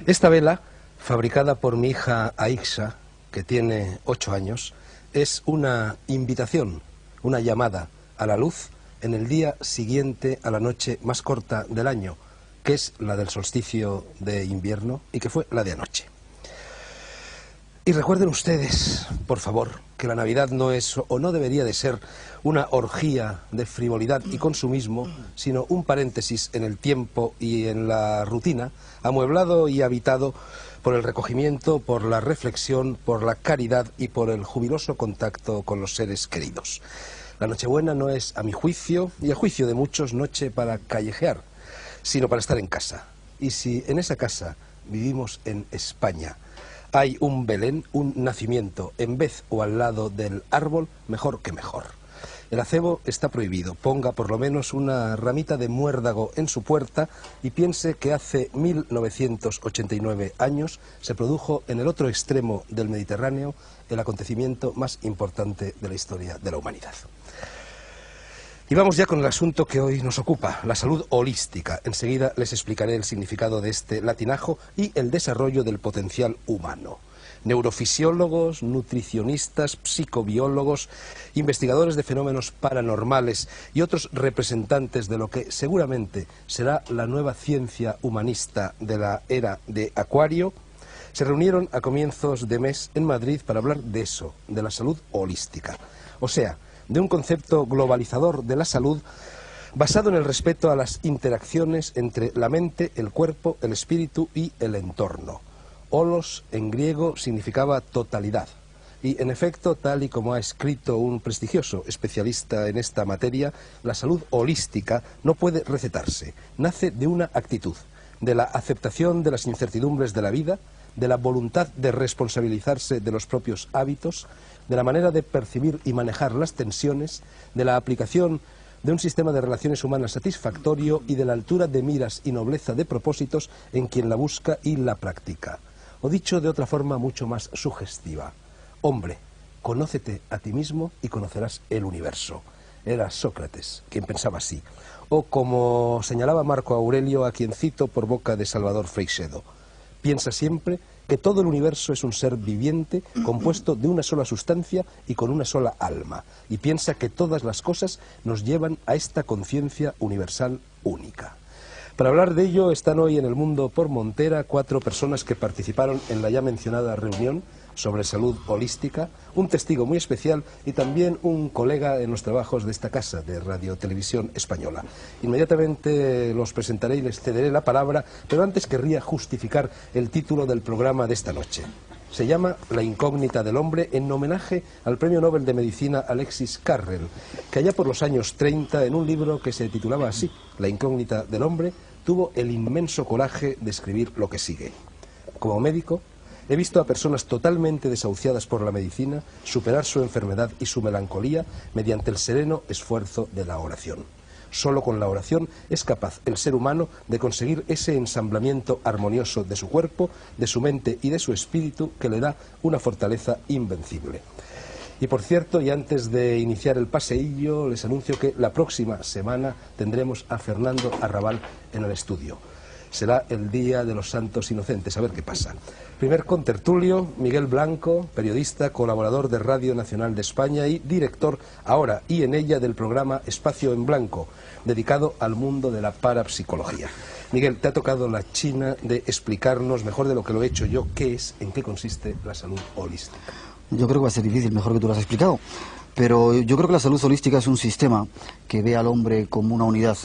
Esta vela, fabricada por mi hija Aixa, que tiene 8 años, es una invitación, una llamada a la luz en el día siguiente a la noche más corta del año, que es la del solsticio de invierno y que fue la de anoche. Y recuerden ustedes, por favor, que la Navidad no es o no debería de ser una orgía de frivolidad y consumismo, sino un paréntesis en el tiempo y en la rutina, amueblado y habitado por el recogimiento, por la reflexión, por la caridad y por el jubiloso contacto con los seres queridos. La Nochebuena no es, a mi juicio, y a juicio de muchos, noche para callejear, sino para estar en casa. Y si en esa casa vivimos en España, hay un Belén, un nacimiento, en vez o al lado del árbol, mejor que mejor. El acebo está prohibido. Ponga por lo menos una ramita de muérdago en su puerta y piense que hace 1989 años se produjo en el otro extremo del Mediterráneo el acontecimiento más importante de la historia de la humanidad. Y vamos ya con el asunto que hoy nos ocupa, la salud holística. Enseguida les explicaré el significado de este latinajo y el desarrollo del potencial humano. Neurofisiólogos, nutricionistas, psicobiólogos, investigadores de fenómenos paranormales y otros representantes de lo que seguramente será la nueva ciencia humanista de la era de Acuario, se reunieron a comienzos de mes en Madrid para hablar de eso, de la salud holística. O sea, de un concepto globalizador de la salud basado en el respeto a las interacciones entre la mente, el cuerpo, el espíritu y el entorno. Holos en griego significaba totalidad y en efecto, tal y como ha escrito un prestigioso especialista en esta materia, la salud holística no puede recetarse, nace de una actitud, de la aceptación de las incertidumbres de la vida, de la voluntad de responsabilizarse de los propios hábitos, de la manera de percibir y manejar las tensiones, de la aplicación de un sistema de relaciones humanas satisfactorio y de la altura de miras y nobleza de propósitos en quien la busca y la practica. O dicho de otra forma mucho más sugestiva, hombre, conócete a ti mismo y conocerás el universo. Era Sócrates quien pensaba así. O como señalaba Marco Aurelio, a quien cito por boca de Salvador Freixedo, piensa siempre que todo el universo es un ser viviente compuesto de una sola sustancia y con una sola alma, y piensa que todas las cosas nos llevan a esta conciencia universal única. Para hablar de ello están hoy en El Mundo por Montera 4 personas que participaron en la ya mencionada reunión sobre salud holística, un testigo muy especial y también un colega en los trabajos de esta casa de Radio Televisión Española. Inmediatamente los presentaré y les cederé la palabra, pero antes querría justificar el título del programa de esta noche. Se llama La incógnita del hombre, en homenaje al Premio Nobel de Medicina Alexis Carrel, que allá por los años 30, en un libro que se titulaba así, La incógnita del hombre, tuvo el inmenso coraje de escribir lo que sigue. Como médico, he visto a personas totalmente desahuciadas por la medicina superar su enfermedad y su melancolía mediante el sereno esfuerzo de la oración. Solo con la oración es capaz el ser humano de conseguir ese ensamblamiento armonioso de su cuerpo, de su mente y de su espíritu que le da una fortaleza invencible. Y por cierto, y antes de iniciar el paseillo, les anuncio que la próxima semana tendremos a Fernando Arrabal en el estudio. Será el Día de los Santos Inocentes, a ver qué pasa. Primer contertulio, Miguel Blanco, periodista, colaborador de Radio Nacional de España y director ahora y en ella del programa Espacio en Blanco, dedicado al mundo de la parapsicología. Miguel, te ha tocado la china de explicarnos, mejor de lo que lo he hecho yo, qué es, en qué consiste la salud holística. Yo creo que va a ser difícil, mejor que tú lo has explicado. Pero yo creo que la salud holística es un sistema que ve al hombre como una unidad.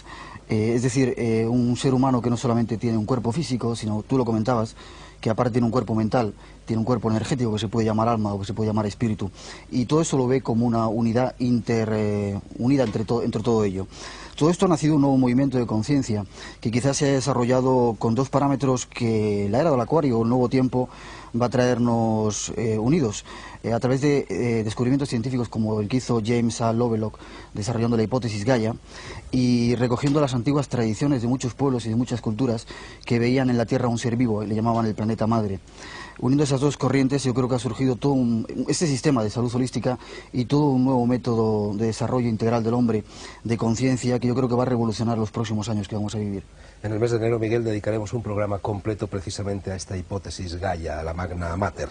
Es decir, un ser humano que no solamente tiene un cuerpo físico, sino, tú lo comentabas, que aparte tiene un cuerpo mental, tiene un cuerpo energético que se puede llamar alma o que se puede llamar espíritu. Y todo eso lo ve como una unidad unida entre todo ello. Todo esto ha nacido un nuevo movimiento de conciencia que quizás se ha desarrollado con dos parámetros que la era del Acuario, el nuevo tiempo, va a traernos unidos a través de descubrimientos científicos como el que hizo James A. Lovelock desarrollando la hipótesis Gaia y recogiendo las antiguas tradiciones de muchos pueblos y de muchas culturas que veían en la Tierra un ser vivo y le llamaban el planeta madre. Uniendo esas dos corrientes, yo creo que ha surgido todo este sistema de salud holística y todo un nuevo método de desarrollo integral del hombre, de conciencia, que yo creo que va a revolucionar los próximos años que vamos a vivir. En el mes de enero, Miguel, dedicaremos un programa completo precisamente a esta hipótesis Gaia, a la Magna Mater.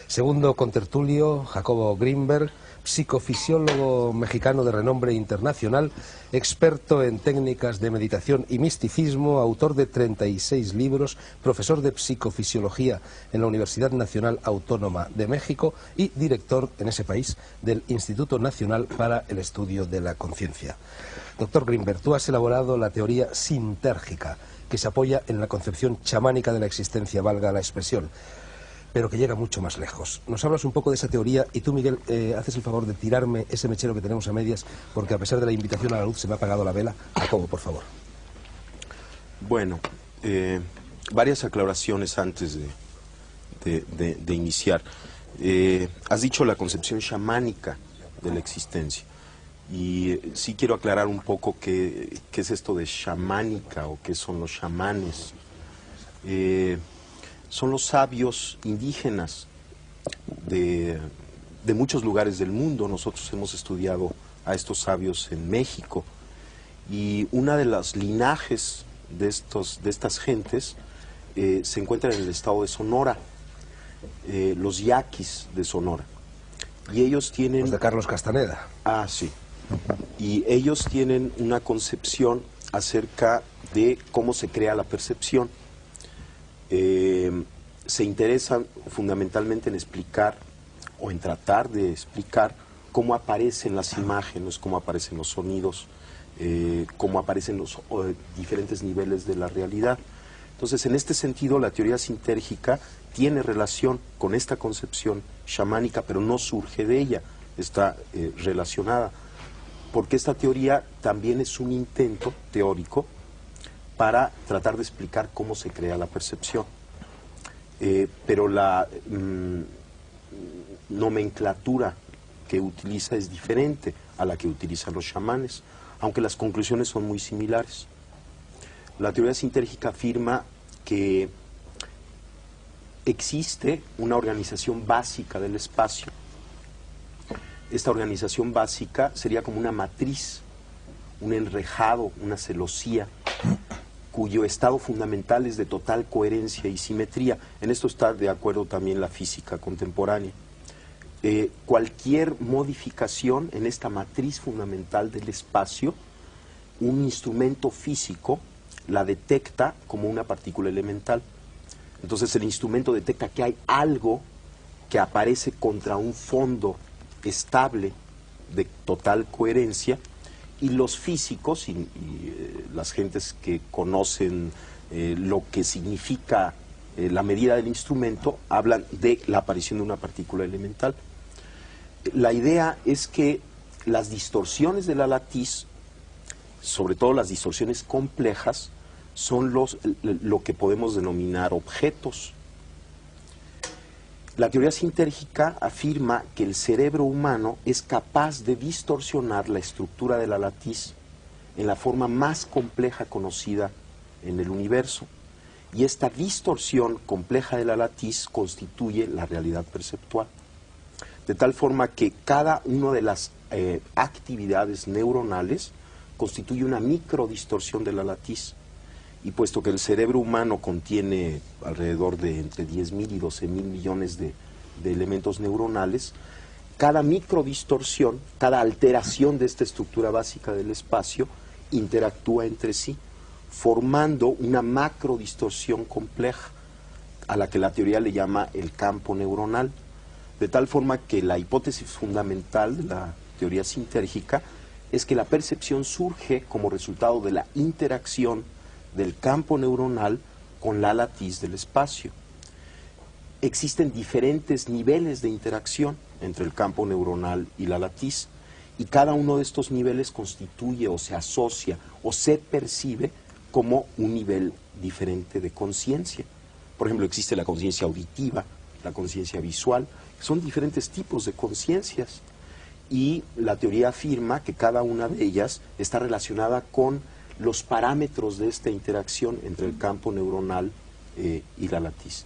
Segundo contertulio, Jacobo Grinberg, psicofisiólogo mexicano de renombre internacional, experto en técnicas de meditación y misticismo, autor de 36 libros, profesor de psicofisiología en la Universidad Nacional Autónoma de México y director en ese país del Instituto Nacional para el Estudio de la Conciencia. Doctor Grinberg, tú has elaborado la teoría sintérgica, que se apoya en la concepción chamánica de la existencia, valga la expresión, pero que llega mucho más lejos. Nos hablas un poco de esa teoría y tú, Miguel, haces el favor de tirarme ese mechero que tenemos a medias, porque a pesar de la invitación a la luz se me ha apagado la vela. Jacobo, por favor. Bueno, varias aclaraciones antes de iniciar. Has dicho la concepción chamánica de la existencia. Y sí quiero aclarar un poco qué es esto de chamánica o qué son los chamanes. Son los sabios indígenas de muchos lugares del mundo. Nosotros hemos estudiado a estos sabios en México. Y una de las linajes de estas gentes se encuentra en el estado de Sonora, los yaquis de Sonora. Y ellos tienen... Los de Carlos Castaneda. Ah, sí. Y ellos tienen una concepción acerca de cómo se crea la percepción. Se interesan fundamentalmente en explicar o en tratar de explicar cómo aparecen las imágenes, cómo aparecen los sonidos, cómo aparecen los diferentes niveles de la realidad. Entonces, en este sentido, la teoría sintérgica tiene relación con esta concepción chamánica, pero no surge de ella, está relacionada, porque esta teoría también es un intento teórico para tratar de explicar cómo se crea la percepción. Pero la nomenclatura que utiliza es diferente a la que utilizan los chamanes, aunque las conclusiones son muy similares. La teoría sintérgica afirma que existe una organización básica del espacio. Esta organización básica sería como una matriz, un enrejado, una celosía, cuyo estado fundamental es de total coherencia y simetría. En esto está de acuerdo también la física contemporánea. Cualquier modificación en esta matriz fundamental del espacio, un instrumento físico la detecta como una partícula elemental. Entonces el instrumento detecta que hay algo que aparece contra un fondo estable de total coherencia, y los físicos y las gentes que conocen lo que significa la medida del instrumento hablan de la aparición de una partícula elemental. La idea es que las distorsiones de la latiz, sobre todo las distorsiones complejas, son lo que podemos denominar objetos. La teoría sintérgica afirma que el cerebro humano es capaz de distorsionar la estructura de la latiz en la forma más compleja conocida en el universo. Y esta distorsión compleja de la latiz constituye la realidad perceptual. De tal forma que cada una de las actividades neuronales constituye una microdistorsión de la latiz. Y puesto que el cerebro humano contiene alrededor de entre 10.000 y 12.000 millones de elementos neuronales, cada microdistorsión, cada alteración de esta estructura básica del espacio interactúa entre sí, formando una macrodistorsión compleja, a la que la teoría le llama el campo neuronal. De tal forma que la hipótesis fundamental de la teoría sintérgica es que la percepción surge como resultado de la interacción del campo neuronal con la latiz del espacio. Existen diferentes niveles de interacción entre el campo neuronal y la latiz, y cada uno de estos niveles constituye o se asocia o se percibe como un nivel diferente de conciencia. Por ejemplo, existe la conciencia auditiva, la conciencia visual, son diferentes tipos de conciencias, y la teoría afirma que cada una de ellas está relacionada con los parámetros de esta interacción entre el campo neuronal y la latiz.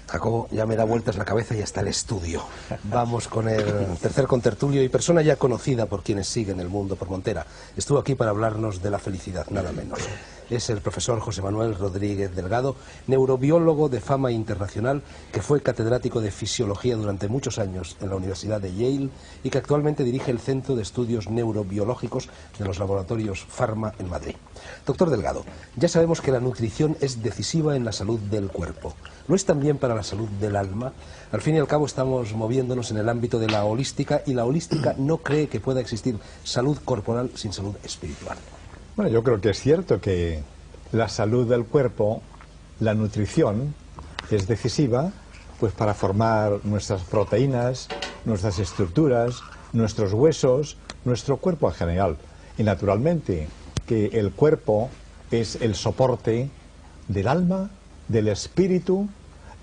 Jacobo, ya me da vueltas la cabeza y hasta el estudio. Vamos con el tercer contertulio y persona ya conocida por quienes siguen el mundo por Montera. Estuvo aquí para hablarnos de la felicidad, nada menos. Es el profesor José Manuel Rodríguez Delgado, neurobiólogo de fama internacional, que fue catedrático de fisiología durante muchos años en la Universidad de Yale y que actualmente dirige el Centro de Estudios Neurobiológicos de los Laboratorios Pharma en Madrid. Doctor Delgado, ya sabemos que la nutrición es decisiva en la salud del cuerpo. ¿Lo es también para la salud del alma? Al fin y al cabo estamos moviéndonos en el ámbito de la holística y la holística no cree que pueda existir salud corporal sin salud espiritual. Bueno, yo creo que es cierto que la salud del cuerpo, la nutrición, es decisiva pues para formar nuestras proteínas, nuestras estructuras, nuestros huesos, nuestro cuerpo en general. Y naturalmente que el cuerpo es el soporte del alma, del espíritu,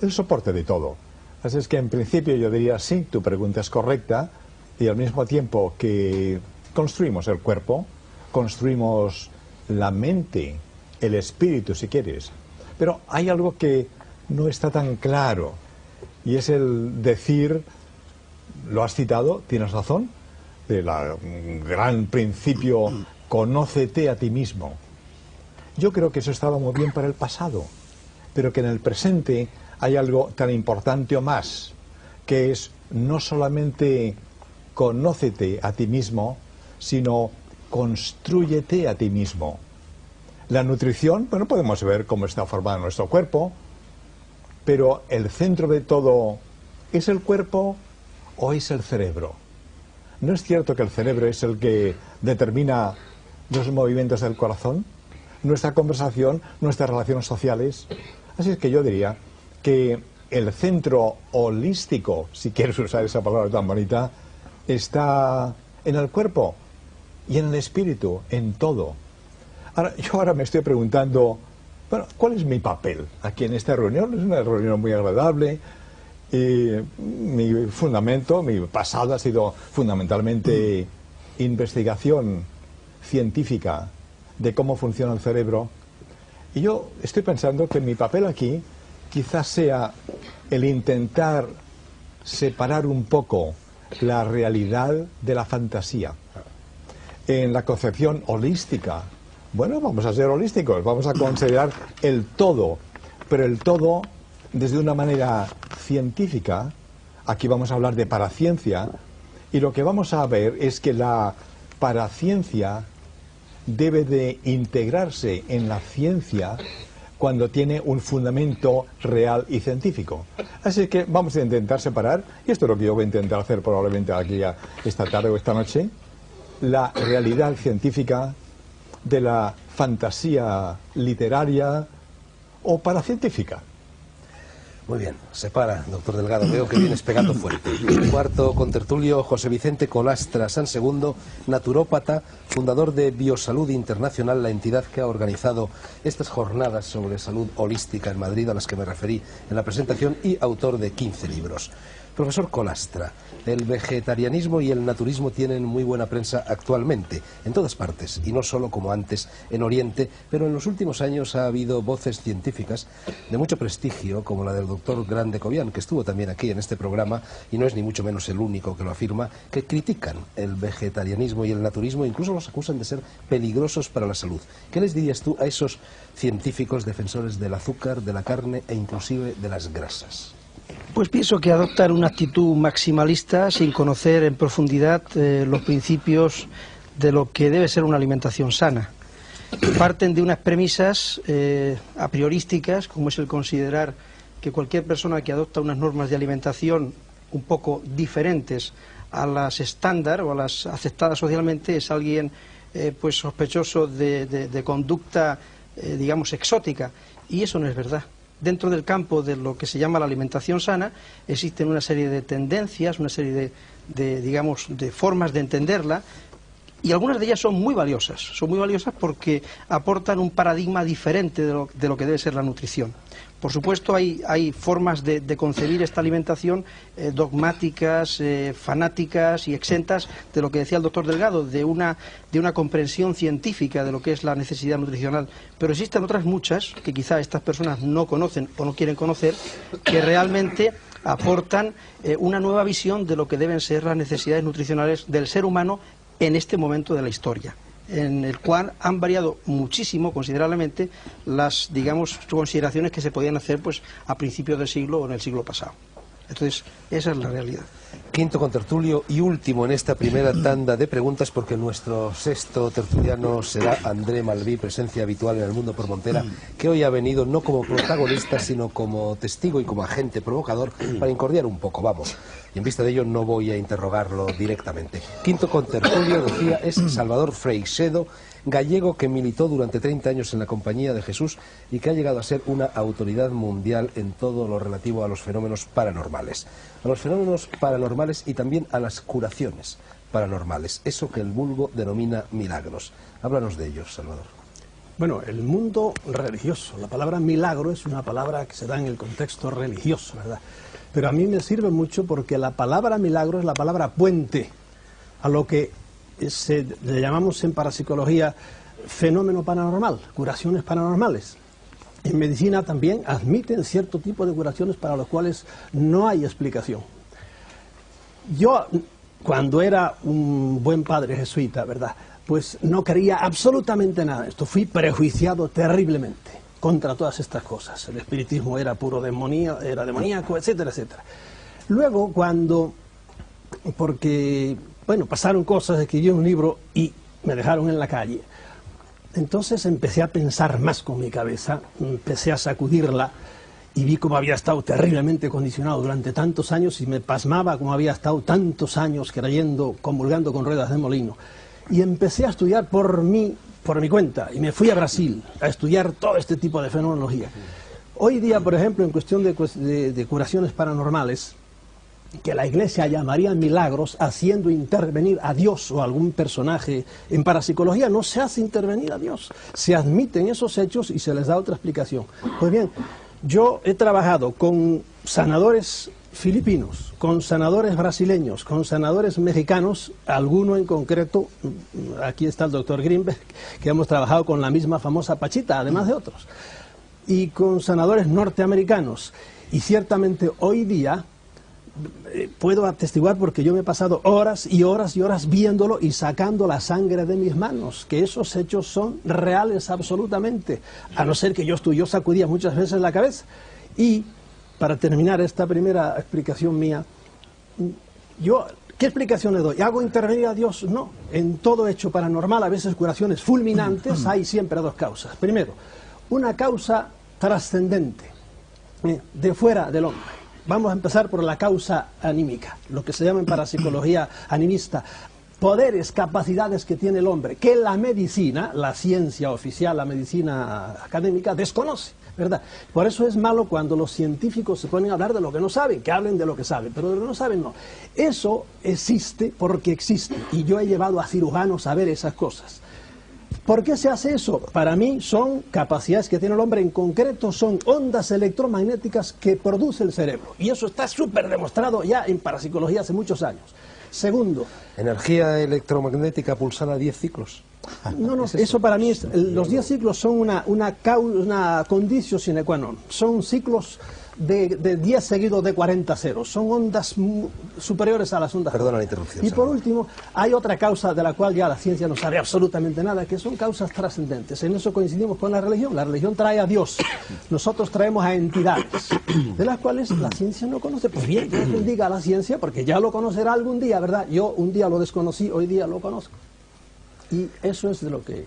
el soporte de todo. Así es que en principio yo diría sí, tu pregunta es correcta, y al mismo tiempo que construimos el cuerpo, construimos la mente, el espíritu si quieres. Pero hay algo que no está tan claro, y es el decir, lo has citado, tienes razón, del gran principio, conócete a ti mismo. Yo creo que eso estaba muy bien para el pasado, pero que en el presente hay algo tan importante o más, que es no solamente conócete a ti mismo, sino constrúyete a ti mismo. La nutrición, bueno, podemos ver cómo está formado nuestro cuerpo, pero el centro de todo, ¿es el cuerpo o es el cerebro? ¿No es cierto que el cerebro es el que determina los movimientos del corazón, nuestra conversación, nuestras relaciones sociales? Así es que yo diría que el centro holístico, si quieres usar esa palabra tan bonita, está en el cuerpo y en el espíritu, en todo. Yo ahora me estoy preguntando, bueno, ¿cuál es mi papel aquí en esta reunión? Es una reunión muy agradable y mi fundamento, mi pasado ha sido fundamentalmente investigación científica de cómo funciona el cerebro. Y yo estoy pensando que mi papel aquí quizás sea el intentar separar un poco la realidad de la fantasía. En la concepción holística, bueno, vamos a ser holísticos, vamos a considerar el todo, pero el todo desde una manera científica. Aquí vamos a hablar de paraciencia, y lo que vamos a ver es que la paraciencia debe de integrarse en la ciencia cuando tiene un fundamento real y científico. Así que vamos a intentar separar, y esto es lo que yo voy a intentar hacer probablemente aquí esta tarde o esta noche, la realidad científica de la fantasía literaria o paracientífica. Muy bien, se para, doctor Delgado, veo que vienes pegando fuerte. Cuarto contertulio, José Vicente Colastra San Segundo, naturópata, fundador de Biosalud Internacional, la entidad que ha organizado estas jornadas sobre salud holística en Madrid, a las que me referí en la presentación, y autor de 15 libros. Profesor Colastra, el vegetarianismo y el naturismo tienen muy buena prensa actualmente, en todas partes, y no solo como antes en Oriente, pero en los últimos años ha habido voces científicas de mucho prestigio, como la del doctor Grande Cobian, que estuvo también aquí en este programa, y no es ni mucho menos el único que lo afirma, que critican el vegetarianismo y el naturismo, incluso los acusan de ser peligrosos para la salud. ¿Qué les dirías tú a esos científicos defensores del azúcar, de la carne e inclusive de las grasas? Pues pienso que adoptan una actitud maximalista sin conocer en profundidad los principios de lo que debe ser una alimentación sana. Parten de unas premisas a priorísticas, como es el considerar que cualquier persona que adopta unas normas de alimentación un poco diferentes a las estándar o a las aceptadas socialmente es alguien pues sospechoso de conducta digamos exótica, y eso no es verdad. Dentro del campo de lo que se llama la alimentación sana existen una serie de tendencias, una serie digamos, de formas de entenderla, y algunas de ellas son muy valiosas porque aportan un paradigma diferente de lo que debe ser la nutrición. Por supuesto hay formas de concebir esta alimentación dogmáticas, fanáticas y exentas de lo que decía el doctor Delgado, de una comprensión científica de lo que es la necesidad nutricional. Pero existen otras muchas que quizá estas personas no conocen o no quieren conocer, que realmente aportan una nueva visión de lo que deben ser las necesidades nutricionales del ser humano en este momento de la historia, en el cual han variado muchísimo, considerablemente, las, digamos, consideraciones que se podían hacer pues a principios del siglo o en el siglo pasado. Entonces, esa es la realidad. Quinto contertulio y último en esta primera tanda de preguntas, porque nuestro sexto tertuliano será André Malví, presencia habitual en El Mundo por Montera, que hoy ha venido no como protagonista, sino como testigo y como agente provocador para incordiar un poco, vamos. Y en vista de ello no voy a interrogarlo directamente. Quinto contertulio, decía, es Salvador Freixedo, gallego que militó durante 30 años en la Compañía de Jesús y que ha llegado a ser una autoridad mundial en todo lo relativo a los fenómenos paranormales. A los fenómenos paranormales y también a las curaciones paranormales, eso que el vulgo denomina milagros. Háblanos de ellos, Salvador. Bueno, el mundo religioso, la palabra milagro es una palabra que se da en el contexto religioso, ¿verdad? Pero a mí me sirve mucho porque la palabra milagro es la palabra puente a lo que le llamamos en parapsicología fenómeno paranormal, curaciones paranormales. En medicina también admiten cierto tipo de curaciones para los cuales no hay explicación. Yo, cuando era un buen padre jesuita, ¿verdad?, pues no creía absolutamente nada de esto. Fui prejuiciado terriblemente contra todas estas cosas. El espiritismo era puro demonio, era demoníaco, etcétera, etcétera. Luego, porque pasaron cosas, escribí un libro y me dejaron en la calle. Entonces empecé a pensar más con mi cabeza, empecé a sacudirla y vi cómo había estado terriblemente condicionado durante tantos años y me pasmaba cómo había estado tantos años creyendo, comulgando con ruedas de molino. Y empecé a estudiar por mi cuenta y me fui a Brasil a estudiar todo este tipo de fenomenología. Hoy día, por ejemplo, en cuestión de curaciones paranormales, que la Iglesia llamaría milagros, haciendo intervenir a Dios o algún personaje. En parapsicología no se hace intervenir a Dios, se admiten esos hechos y se les da otra explicación. Pues bien, yo he trabajado con sanadores filipinos, con sanadores brasileños, con sanadores mexicanos, alguno en concreto, aquí está el doctor Greenberg, que hemos trabajado con la misma famosa Pachita, además de otros, y con sanadores norteamericanos, y ciertamente hoy día puedo atestiguar, porque yo me he pasado horas y horas y horas viéndolo y sacando la sangre de mis manos, que esos hechos son reales absolutamente, a no ser que yo sacudía muchas veces la cabeza. Y para terminar esta primera explicación mía, ¿qué explicación le doy? ¿Hago intervenir a Dios? No. En todo hecho paranormal, a veces curaciones fulminantes, hay siempre dos causas. Primero, una causa trascendente, de fuera del hombre. Vamos a empezar por la causa anímica, lo que se llama en parapsicología animista, poderes, capacidades que tiene el hombre, que la medicina, la ciencia oficial, la medicina académica, desconoce, ¿verdad? Por eso es malo cuando los científicos se ponen a hablar de lo que no saben, que hablen de lo que saben, pero de lo que no saben no. Eso existe porque existe, y yo he llevado a cirujanos a ver esas cosas. ¿Por qué se hace eso? Para mí son capacidades que tiene el hombre, en concreto son ondas electromagnéticas que produce el cerebro. Y eso está súper demostrado ya en parapsicología hace muchos años. Segundo. Energía electromagnética pulsada a 10 ciclos. No, eso para mí es... Los 10 ciclos son una condicio sine qua non. Son ciclos de 10 seguidos de 40 ceros. Son ondas superiores a las ondas. Perdona la interrupción. Y por último, hay otra causa de la cual ya la ciencia no sabe absolutamente nada, que son causas trascendentes. En eso coincidimos con la religión. La religión trae a Dios. Nosotros traemos a entidades, de las cuales la ciencia no conoce. Pues bien, Dios bendiga a la ciencia, porque ya lo conocerá algún día, ¿verdad? Yo un día lo desconocí, hoy día lo conozco. Y eso es de lo que...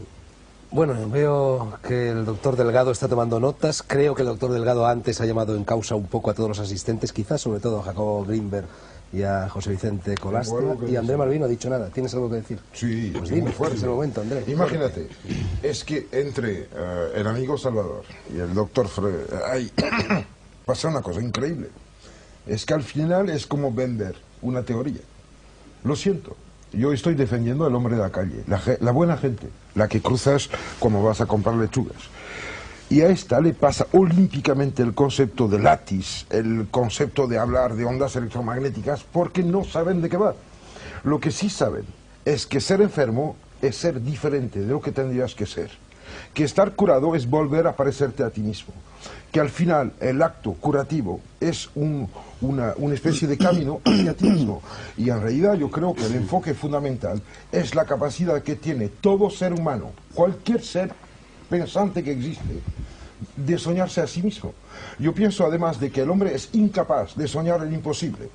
Bueno, veo que el doctor Delgado está tomando notas. Creo que el doctor Delgado antes ha llamado en causa un poco a todos los asistentes, quizás sobre todo a Jacobo Greenberg y a José Vicente Colastra. Y André Malví no ha dicho nada. ¿Tienes algo que decir? Sí, pues muy dime, fuerte. es el momento, André. Imagínate, es que entre el amigo Salvador y el doctor pasa una cosa increíble. Es que al final es como vender una teoría. Lo siento, Yo estoy defendiendo al hombre de la calle, la buena gente, la que cruzas como vas a comprar lechugas. Y a esta le pasa olímpicamente el concepto de látiz, el concepto de hablar de ondas electromagnéticas, porque no saben de qué va. Lo que sí saben es que ser enfermo es ser diferente de lo que tendrías que ser. Que estar curado es volver a parecerte a ti mismo. Que al final el acto curativo es una especie de camino hacia ti mismo. Y en realidad yo creo que el enfoque fundamental es la capacidad que tiene todo ser humano, cualquier ser pensante que existe, de soñarse a sí mismo. Yo pienso además de que el hombre es incapaz de soñar el imposible.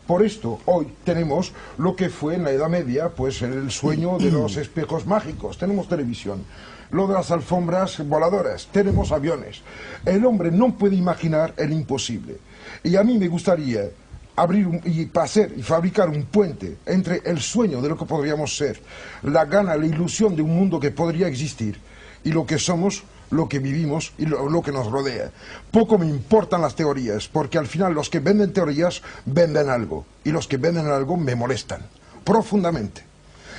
Por esto hoy tenemos lo que fue en la Edad Media, pues el sueño de los espejos mágicos. Tenemos televisión, lo de las alfombras voladoras, tenemos aviones. El hombre no puede imaginar el imposible. Y a mí me gustaría abrir y fabricar un puente entre el sueño de lo que podríamos ser, la gana, la ilusión de un mundo que podría existir, y lo que somos, lo que vivimos y lo que nos rodea. Poco me importan las teorías, porque al final los que venden teorías venden algo, y los que venden algo me molestan profundamente.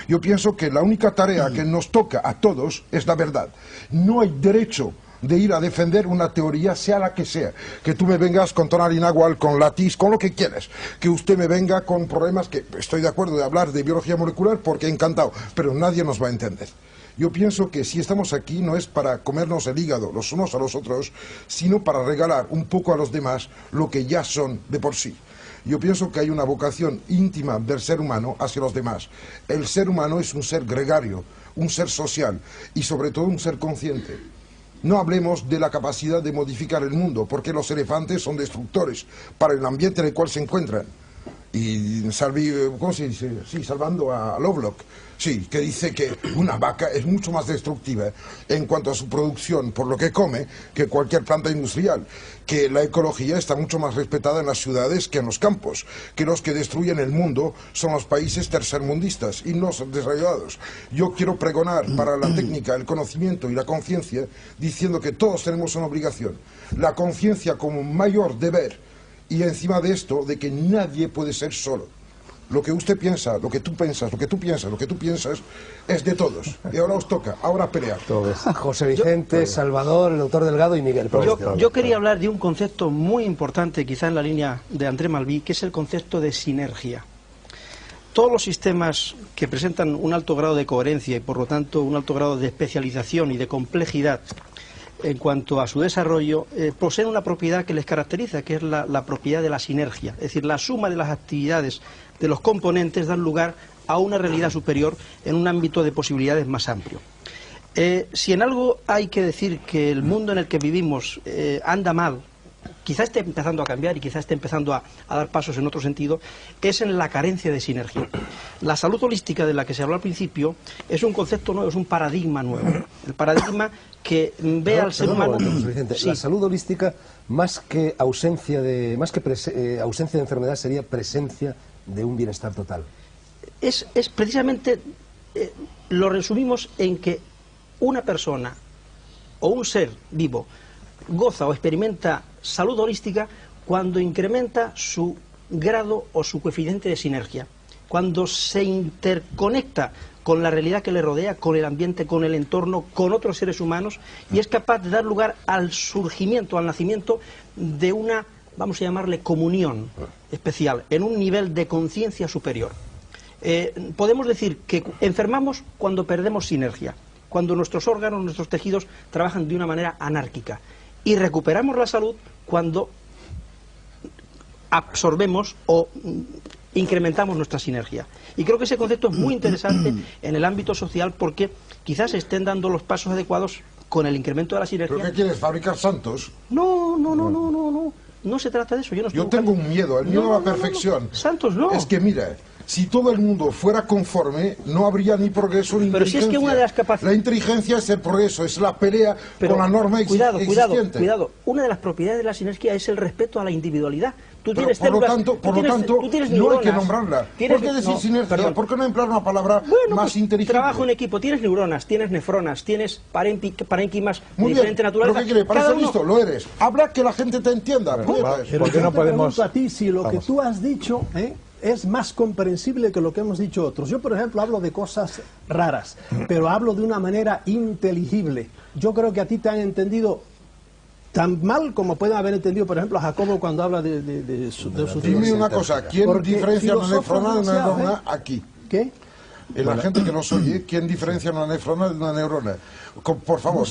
Yo pienso que la única tarea que nos toca a todos es la verdad. No hay derecho de ir a defender una teoría, sea la que sea. Que tú me vengas con tonal inagual, con latiz, con lo que quieras. Que usted me venga con problemas que estoy de acuerdo de hablar de biología molecular porque encantado, pero nadie nos va a entender. Yo pienso que si estamos aquí no es para comernos el hígado los unos a los otros, sino para regalar un poco a los demás lo que ya son de por sí. Yo pienso que hay una vocación íntima del ser humano hacia los demás. El ser humano es un ser gregario, un ser social y sobre todo un ser consciente. No hablemos de la capacidad de modificar el mundo, porque los elefantes son destructores para el ambiente en el cual se encuentran. Y ¿cómo se dice? Sí, salvando a Lovelock, sí, que dice que una vaca es mucho más destructiva en cuanto a su producción por lo que come que cualquier planta industrial, que la ecología está mucho más respetada en las ciudades que en los campos, que los que destruyen el mundo son los países tercermundistas y no los desarrollados. Yo quiero pregonar para la técnica, el conocimiento y la conciencia, diciendo que todos tenemos una obligación, la conciencia como mayor deber. Y encima de esto, de que nadie puede ser solo. Lo que usted piensa, lo que tú piensas, lo que tú piensas, lo que tú piensas, es de todos. Y ahora os toca, ahora pelear. José Vicente, Salvador, el doctor Delgado y Miguel. Yo quería hablar de un concepto muy importante, quizá en la línea de André Malví, que es el concepto de sinergia. Todos los sistemas que presentan un alto grado de coherencia y por lo tanto un alto grado de especialización y de complejidad en cuanto a su desarrollo, poseen una propiedad que les caracteriza, que es la propiedad de la sinergia. Es decir, la suma de las actividades de los componentes dan lugar a una realidad superior en un ámbito de posibilidades más amplio. Si en algo hay que decir que el mundo en el que vivimos anda mal, quizá esté empezando a cambiar y quizá esté empezando a dar pasos en otro sentido, es en la carencia de sinergia. La salud holística de la que se habló al principio es un concepto nuevo, es un paradigma nuevo. El paradigma que ve al ser humano... Sí. La salud holística, más que ausencia de enfermedad, sería presencia de un bienestar total. Es precisamente, lo resumimos en que una persona o un ser vivo goza o experimenta salud holística cuando incrementa su grado o su coeficiente de sinergia, cuando se interconecta con la realidad que le rodea, con el ambiente, con el entorno, con otros seres humanos, y es capaz de dar lugar al surgimiento, al nacimiento de una, vamos a llamarle, comunión especial, en un nivel de conciencia superior. Podemos decir que enfermamos cuando perdemos sinergia, cuando nuestros órganos, nuestros tejidos trabajan de una manera anárquica, y recuperamos la salud cuando absorbemos o incrementamos nuestra sinergia. Y creo que ese concepto es muy interesante en el ámbito social porque quizás se estén dando los pasos adecuados con el incremento de la sinergia. ¿Pero qué quieres, fabricar santos? No se trata de eso. Yo tengo un miedo, el miedo a la perfección. Santos no. Es que mira, si todo el mundo fuera conforme, no habría ni progreso ni inteligencia. Pero si es que una de las capacidades... La inteligencia es el progreso, es la pelea con la norma existente. Cuidado. Una de las propiedades de la sinergia es el respeto a la individualidad. Tú tienes por lo tanto, no hay que nombrarla. ¿Por qué decir sinergia? ¿Por qué no emplear una palabra más inteligente? Trabajo en equipo, tienes neuronas, tienes nefronas, tienes parénquimas de diferente naturaleza. ¿Por qué quiere? Parece listo, lo eres. Habla que la gente te entienda. ¿Por qué no podemos...? a ti si lo que tú has dicho es más comprensible que lo que hemos dicho otros. Yo, por ejemplo, hablo de cosas raras, pero hablo de una manera inteligible. Yo creo que a ti te han entendido tan mal como pueden haber entendido, por ejemplo, a Jacobo cuando habla de su Dime una cosa, ¿quién Porque diferencia una nefrona de una demasiado, neurona aquí? ¿Qué? La gente que nos oye, ¿quién diferencia una nefrona de una neurona? Por favor,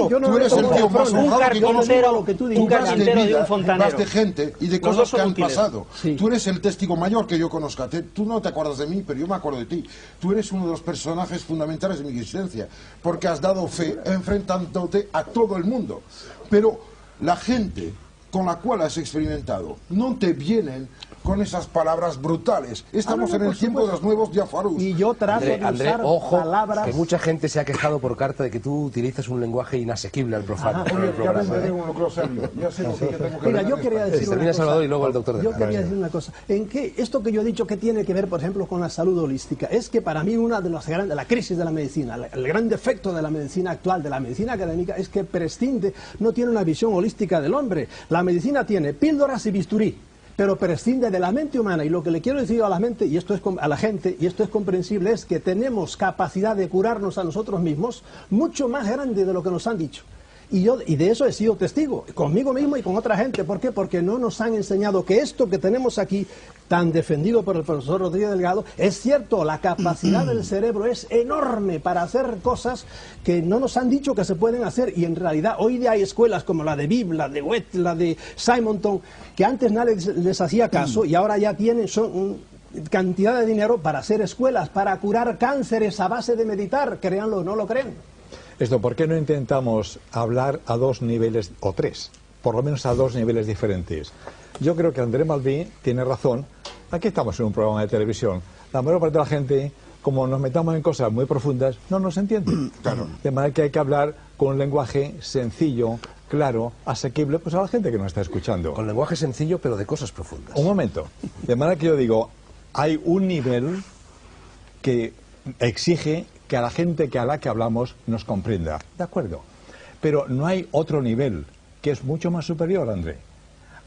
yo no tú eres el como tío más nefrona, honrado que conozco. lo que tú Tú digas. vas de carpintero de vida, un fontanero. vas de gente y de Los cosas dos que son han útiles. pasado. Sí. Tú eres el testigo mayor que yo conozca. Tú no te acuerdas de mí, pero yo me acuerdo de ti. Tú eres uno de los personajes fundamentales de mi existencia, porque has dado fe enfrentándote a todo el mundo. Pero la gente con la cual has experimentado no te vienen con esas palabras brutales. Estamos en el tiempo de los nuevos diafarús. Y yo trato de André, usar ojo, palabras... que mucha gente se ha quejado por carta de que tú utilizas un lenguaje inasequible al profano en el Oye, ya programa. venderé un glosario. Ya sé lo que tengo que Mira, leer yo en quería español. decir Termina una Salvador cosa. y luego el doctor de Yo Jaén. quería decir una cosa. ¿En qué esto que yo he dicho que tiene que ver, por ejemplo, con la salud holística? Es que para mí una de las grandes, la crisis de la medicina, el gran defecto de la medicina actual, de la medicina académica, es que prescinde, no tiene una visión holística del hombre. La medicina tiene píldoras y bisturí, pero prescinde de la mente humana. Y lo que le quiero decir a la mente, y esto es a la gente, y esto es comprensible, es que tenemos capacidad de curarnos a nosotros mismos mucho más grande de lo que nos han dicho. Y de eso he sido testigo, conmigo mismo y con otra gente. ¿Por qué? Porque no nos han enseñado que esto que tenemos aquí, tan defendido por el profesor Rodríguez Delgado, es cierto, la capacidad del cerebro es enorme para hacer cosas que no nos han dicho que se pueden hacer. Y en realidad hoy día hay escuelas como la de Bibb, la de Wett, la de Simonton, que antes nadie les hacía caso y ahora ya tienen cantidad de dinero para hacer escuelas, para curar cánceres a base de meditar, créanlo o no lo creen. Esto, ¿por qué no intentamos hablar a dos niveles, o tres, por lo menos a dos niveles diferentes? Yo creo que André Malví tiene razón. Aquí estamos en un programa de televisión. La mayor parte de la gente, como nos metamos en cosas muy profundas, no nos entiende. Claro. De manera que hay que hablar con un lenguaje sencillo, claro, asequible, pues a la gente que nos está escuchando. Con lenguaje sencillo, pero de cosas profundas. Un momento. De manera que yo digo, hay un nivel que exige que a la gente a la que hablamos nos comprenda. De acuerdo. Pero no hay otro nivel que es mucho más superior, André,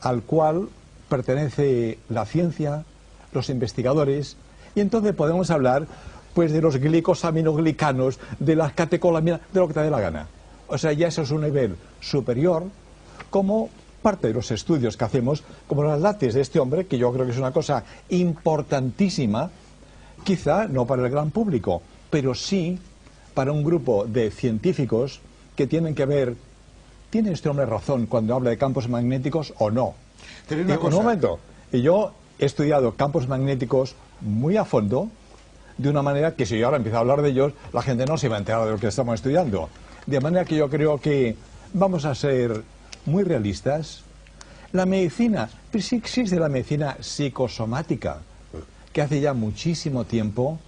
al cual pertenece la ciencia, los investigadores, y entonces podemos hablar pues de los glicosaminoglicanos, de las catecolaminas, de lo que te dé la gana. O sea, ya eso es un nivel superior, como parte de los estudios que hacemos, como las látex de este hombre, que yo creo que es una cosa importantísima, quizá no para el gran público, pero sí para un grupo de científicos que tienen que ver, ¿tiene este hombre razón cuando habla de campos magnéticos o no? Un momento, y yo he estudiado campos magnéticos muy a fondo, de una manera que si yo ahora empiezo a hablar de ellos, la gente no se va a enterar de lo que estamos estudiando. De manera que yo creo que vamos a ser muy realistas. La medicina, pero sí existe la medicina psicosomática, que hace ya muchísimo tiempo,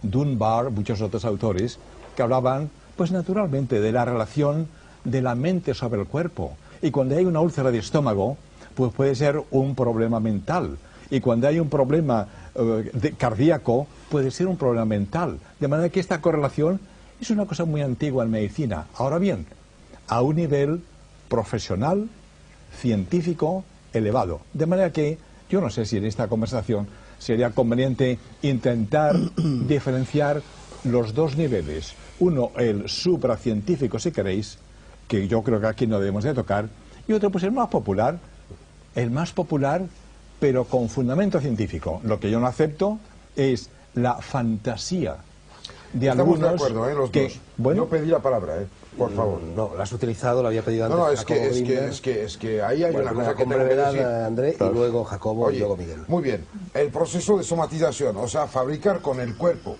Dunbar, muchos otros autores, que hablaban, pues naturalmente, de la relación de la mente sobre el cuerpo. Y cuando hay una úlcera de estómago, pues puede ser un problema mental. Y cuando hay un problema cardíaco, puede ser un problema mental. De manera que esta correlación es una cosa muy antigua en medicina. Ahora bien, a un nivel profesional, científico, elevado. De manera que yo no sé si en esta conversación sería conveniente intentar diferenciar los dos niveles. Uno, el supracientífico, si queréis, que yo creo que aquí no debemos de tocar, y otro, pues el más popular, pero con fundamento científico. Lo que yo no acepto es la fantasía de Estamos algunos de acuerdo, los que, dos. bueno, Yo pedí la palabra, por favor. No, la has utilizado, lo había pedido antes. No, Jacobo Grinder. es que ahí hay Bueno, una cosa que con tengo que brevedad, decir. André, y luego Jacobo y Oye, luego Miguel. muy bien. El proceso de somatización, o sea, fabricar con el cuerpo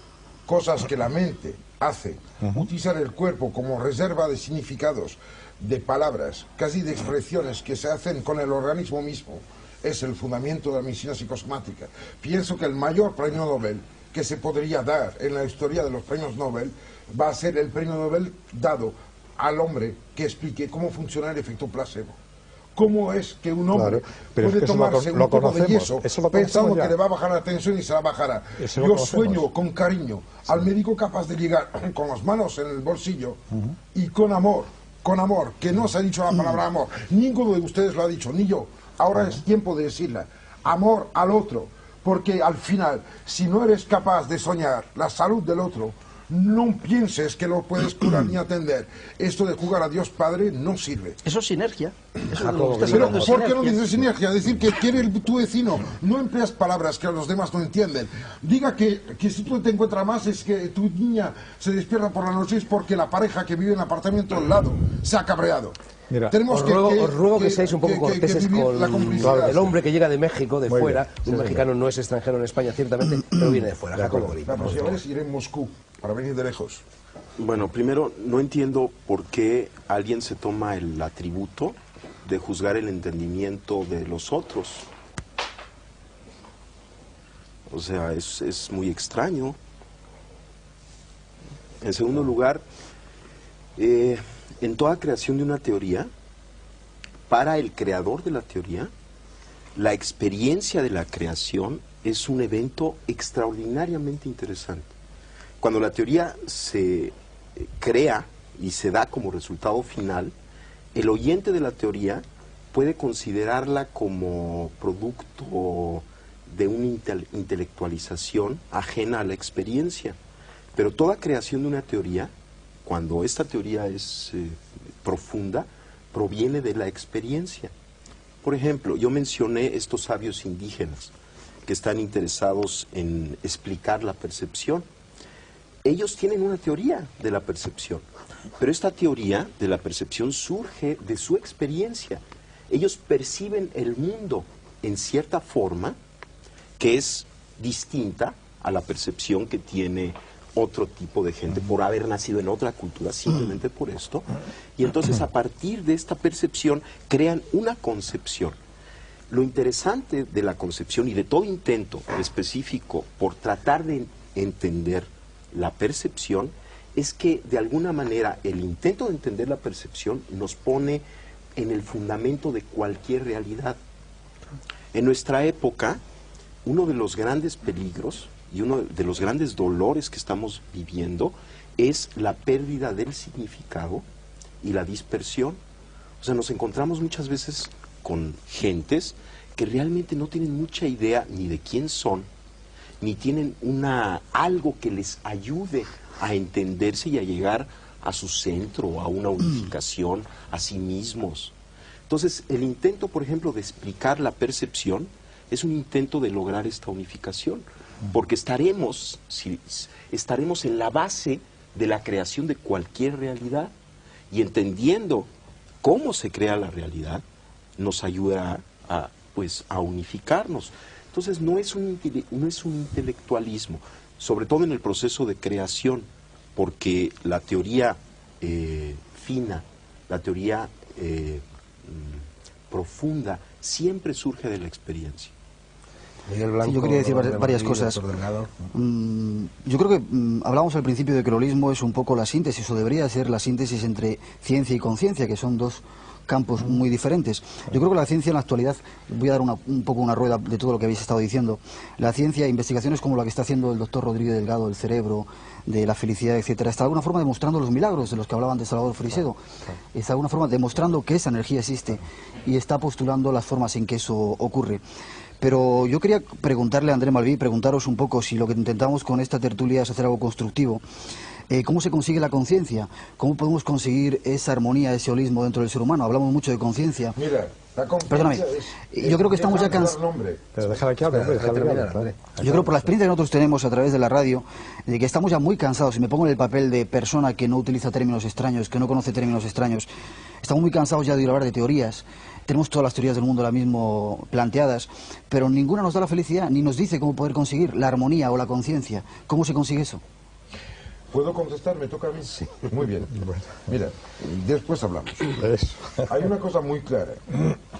cosas que la mente hace, utilizar el cuerpo como reserva de significados, de palabras, casi de expresiones que se hacen con el organismo mismo, es el fundamento de la medicina psicosomática. Pienso que el mayor premio Nobel que se podría dar en la historia de los premios Nobel va a ser el premio Nobel dado al hombre que explique cómo funciona el efecto placebo. ¿Cómo es que un hombre Claro, pero es puede que eso tomarse lo un poco de conocemos, yeso eso lo pensando conocemos ya. que le va a bajar la tensión y se la bajará? Eso lo Yo conocemos. sueño con cariño al médico capaz de llegar con las manos en el bolsillo y con amor, que no se ha dicho la palabra amor. Ninguno de ustedes lo ha dicho, ni yo. Ahora es tiempo de decirla. Amor al otro. Porque al final, si no eres capaz de soñar la salud del otro, no pienses que lo puedes curar ni atender. Esto de jugar a Dios Padre no sirve. Eso es sinergia. Eso es Jacobo, lo que estás Pero hablando de ¿por qué no sinergia. dices sinergia? Decir que quiere tu vecino. No empleas palabras que los demás no entienden. Diga que si tú te encuentras más es que tu niña se despierta por la noche es porque la pareja que vive en el apartamento al lado se ha cabreado. Mira, Tenemos Os ruego que seáis un poco corteses vivir con la complicidad. el hombre que llega de México, de Muy fuera. bien, sí, Un mexicano no es extranjero en España, ciertamente, pero viene de fuera. Jacobo Green. La próxima vez iré en Moscú para venir de lejos. Bueno, primero, no entiendo por qué alguien se toma el atributo de juzgar el entendimiento de los otros. O sea, es muy extraño. En segundo lugar, en toda creación de una teoría, para el creador de la teoría, la experiencia de la creación es un evento extraordinariamente interesante. Cuando la teoría se crea y se da como resultado final, el oyente de la teoría puede considerarla como producto de una intelectualización ajena a la experiencia. Pero toda creación de una teoría, cuando esta teoría es profunda, proviene de la experiencia. Por ejemplo, yo mencioné estos sabios indígenas que están interesados en explicar la percepción. Ellos tienen una teoría de la percepción, pero esta teoría de la percepción surge de su experiencia. Ellos perciben el mundo en cierta forma que es distinta a la percepción que tiene otro tipo de gente por haber nacido en otra cultura, simplemente por esto. Y entonces a partir de esta percepción crean una concepción. Lo interesante de la concepción y de todo intento específico por tratar de entender la percepción es que de alguna manera el intento de entender la percepción nos pone en el fundamento de cualquier realidad. En nuestra época, uno de los grandes peligros y uno de los grandes dolores que estamos viviendo es la pérdida del significado y la dispersión. O sea, nos encontramos muchas veces con gentes que realmente no tienen mucha idea ni de quién son, ni tienen algo que les ayude a entenderse y a llegar a su centro, a una unificación, a sí mismos. Entonces, el intento, por ejemplo, de explicar la percepción es un intento de lograr esta unificación, porque estaremos en la base de la creación de cualquier realidad, y entendiendo cómo se crea la realidad, nos ayudará a unificarnos. Entonces, no es un intelectualismo, sobre todo en el proceso de creación, porque la teoría fina, la teoría profunda, siempre surge de la experiencia. Miguel Blanco, Sí, yo quería decir varias cosas. Yo creo que hablábamos al principio de que el holismo es un poco la síntesis, o debería ser la síntesis entre ciencia y conciencia, que son dos campos muy diferentes. Yo creo que la ciencia en la actualidad, voy a dar un poco una rueda de todo lo que habéis estado diciendo, la ciencia, investigaciones como la que está haciendo el doctor Rodríguez Delgado del cerebro, de la felicidad, etcétera, está de alguna forma demostrando los milagros de los que hablaban de Salvador Frisedo, está de alguna forma demostrando que esa energía existe y está postulando las formas en que eso ocurre. Pero yo quería preguntarle a André Malví, preguntaros un poco si lo que intentamos con esta tertulia es hacer algo constructivo. ¿Cómo se consigue la conciencia? ¿Cómo podemos conseguir esa armonía, ese holismo dentro del ser humano? Hablamos mucho de conciencia. Mira, la conciencia Perdóname, yo creo que estamos ya cansados. Pero déjame que hable, hombre, déjame que hable, vale. Yo creo por la experiencia que nosotros tenemos a través de la radio, de que estamos ya muy cansados, y me pongo en el papel de persona que no utiliza términos extraños, que no conoce términos extraños, estamos muy cansados ya de hablar de teorías, tenemos todas las teorías del mundo ahora mismo planteadas, pero ninguna nos da la felicidad, ni nos dice cómo poder conseguir la armonía o la conciencia. ¿Cómo se consigue eso? ¿Puedo contestar? ¿Me toca a mí? Sí. Muy bien. Mira, después hablamos. Eso. Hay una cosa muy clara.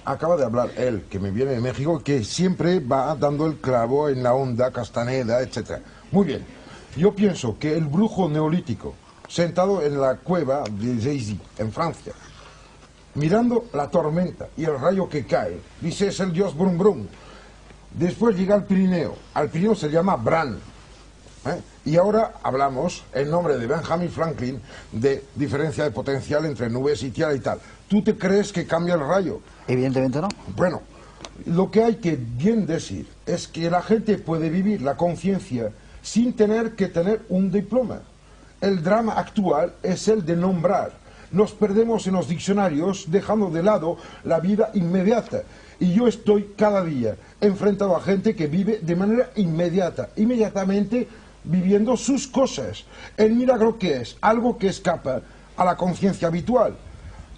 Acaba de hablar él, que me viene de México, que siempre va dando el clavo en la onda, Castaneda, etc. Muy bien. Yo pienso que el brujo neolítico, sentado en la cueva de Jay-Z, en Francia, mirando la tormenta y el rayo que cae, dice, es el dios Brum Brum. Después llega al Pirineo se llama Bran. Y ahora hablamos, en nombre de Benjamin Franklin, de diferencia de potencial entre nubes y tierra y tal. ¿Tú te crees que cambia el rayo? Evidentemente no. Bueno, Lo que hay que bien decir es que la gente puede vivir la conciencia sin tener que tener un diploma. El drama actual es el de nombrar. Nos perdemos en los diccionarios dejando de lado la vida inmediata. Y yo estoy cada día enfrentado a gente que vive de manera inmediata, inmediatamente viviendo sus cosas. El milagro, ¿qué es? Algo que escapa a la conciencia habitual.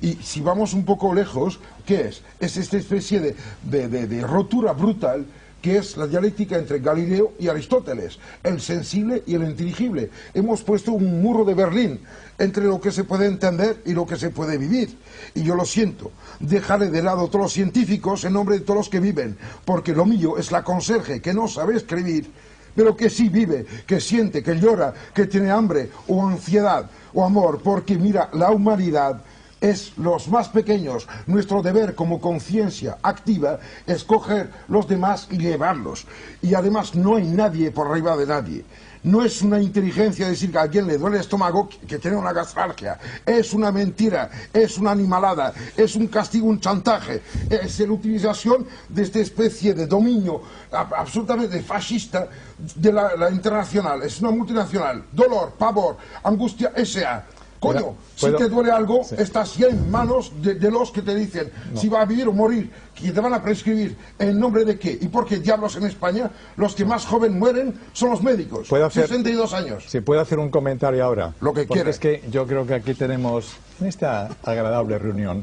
Y si vamos un poco lejos, ¿qué es? Es esta especie de rotura brutal que es la dialéctica entre Galileo y Aristóteles, el sensible y el inteligible. Hemos puesto un muro de Berlín entre lo que se puede entender y lo que se puede vivir. Y yo lo siento, dejaré de lado todos los científicos en nombre de todos los que viven, porque lo mío es la conserje que no sabe escribir, pero que sí vive, que siente, que llora, que tiene hambre o ansiedad o amor, porque mira, la humanidad es los más pequeños. Nuestro deber como conciencia activa es coger los demás y llevarlos. Y además no hay nadie por arriba de nadie. No es una inteligencia decir que a alguien le duele el estómago que tiene una gastralgia. Es una mentira, es una animalada, es un castigo, un chantaje. Es la utilización de esta especie de dominio absolutamente fascista de la internacional. Es una multinacional. Dolor, pavor, angustia, S.A. Coño, si te duele algo, sí, estás ya en manos de los que te dicen si va a vivir o morir, que te van a prescribir en nombre de qué. ¿Y por qué diablos en España los que más joven mueren son los médicos? 62 años. Si puedo hacer un comentario ahora. Lo que porque quiera. Es que yo creo que aquí tenemos, en esta agradable reunión,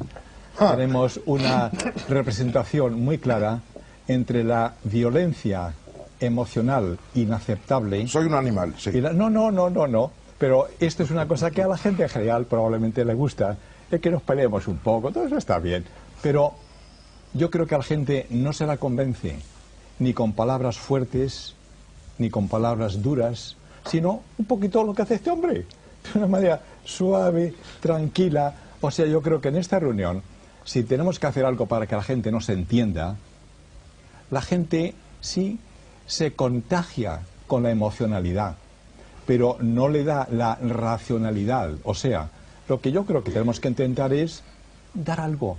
tenemos una representación muy clara entre la violencia emocional inaceptable. Soy un animal, sí. Y no. Pero esto es una cosa que a la gente en general probablemente le gusta, es que nos peleemos un poco, todo eso está bien. Pero yo creo que a la gente no se la convence ni con palabras fuertes, ni con palabras duras, sino un poquito lo que hace este hombre, de una manera suave, tranquila. O sea, yo creo que en esta reunión, si tenemos que hacer algo para que la gente nos entienda, la gente sí se contagia con la emocionalidad, pero no le da la racionalidad. O sea, lo que yo creo que tenemos que intentar es dar algo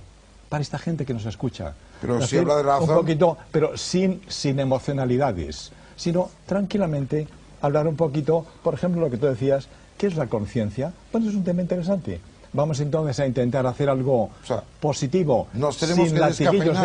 para esta gente que nos escucha. Pero si habla de razón... Un poquito, pero sin emocionalidades, sino tranquilamente hablar un poquito, por ejemplo, lo que tú decías, ¿qué es la conciencia? Pues es un tema interesante. Vamos entonces a intentar hacer algo positivo, sin latiguillos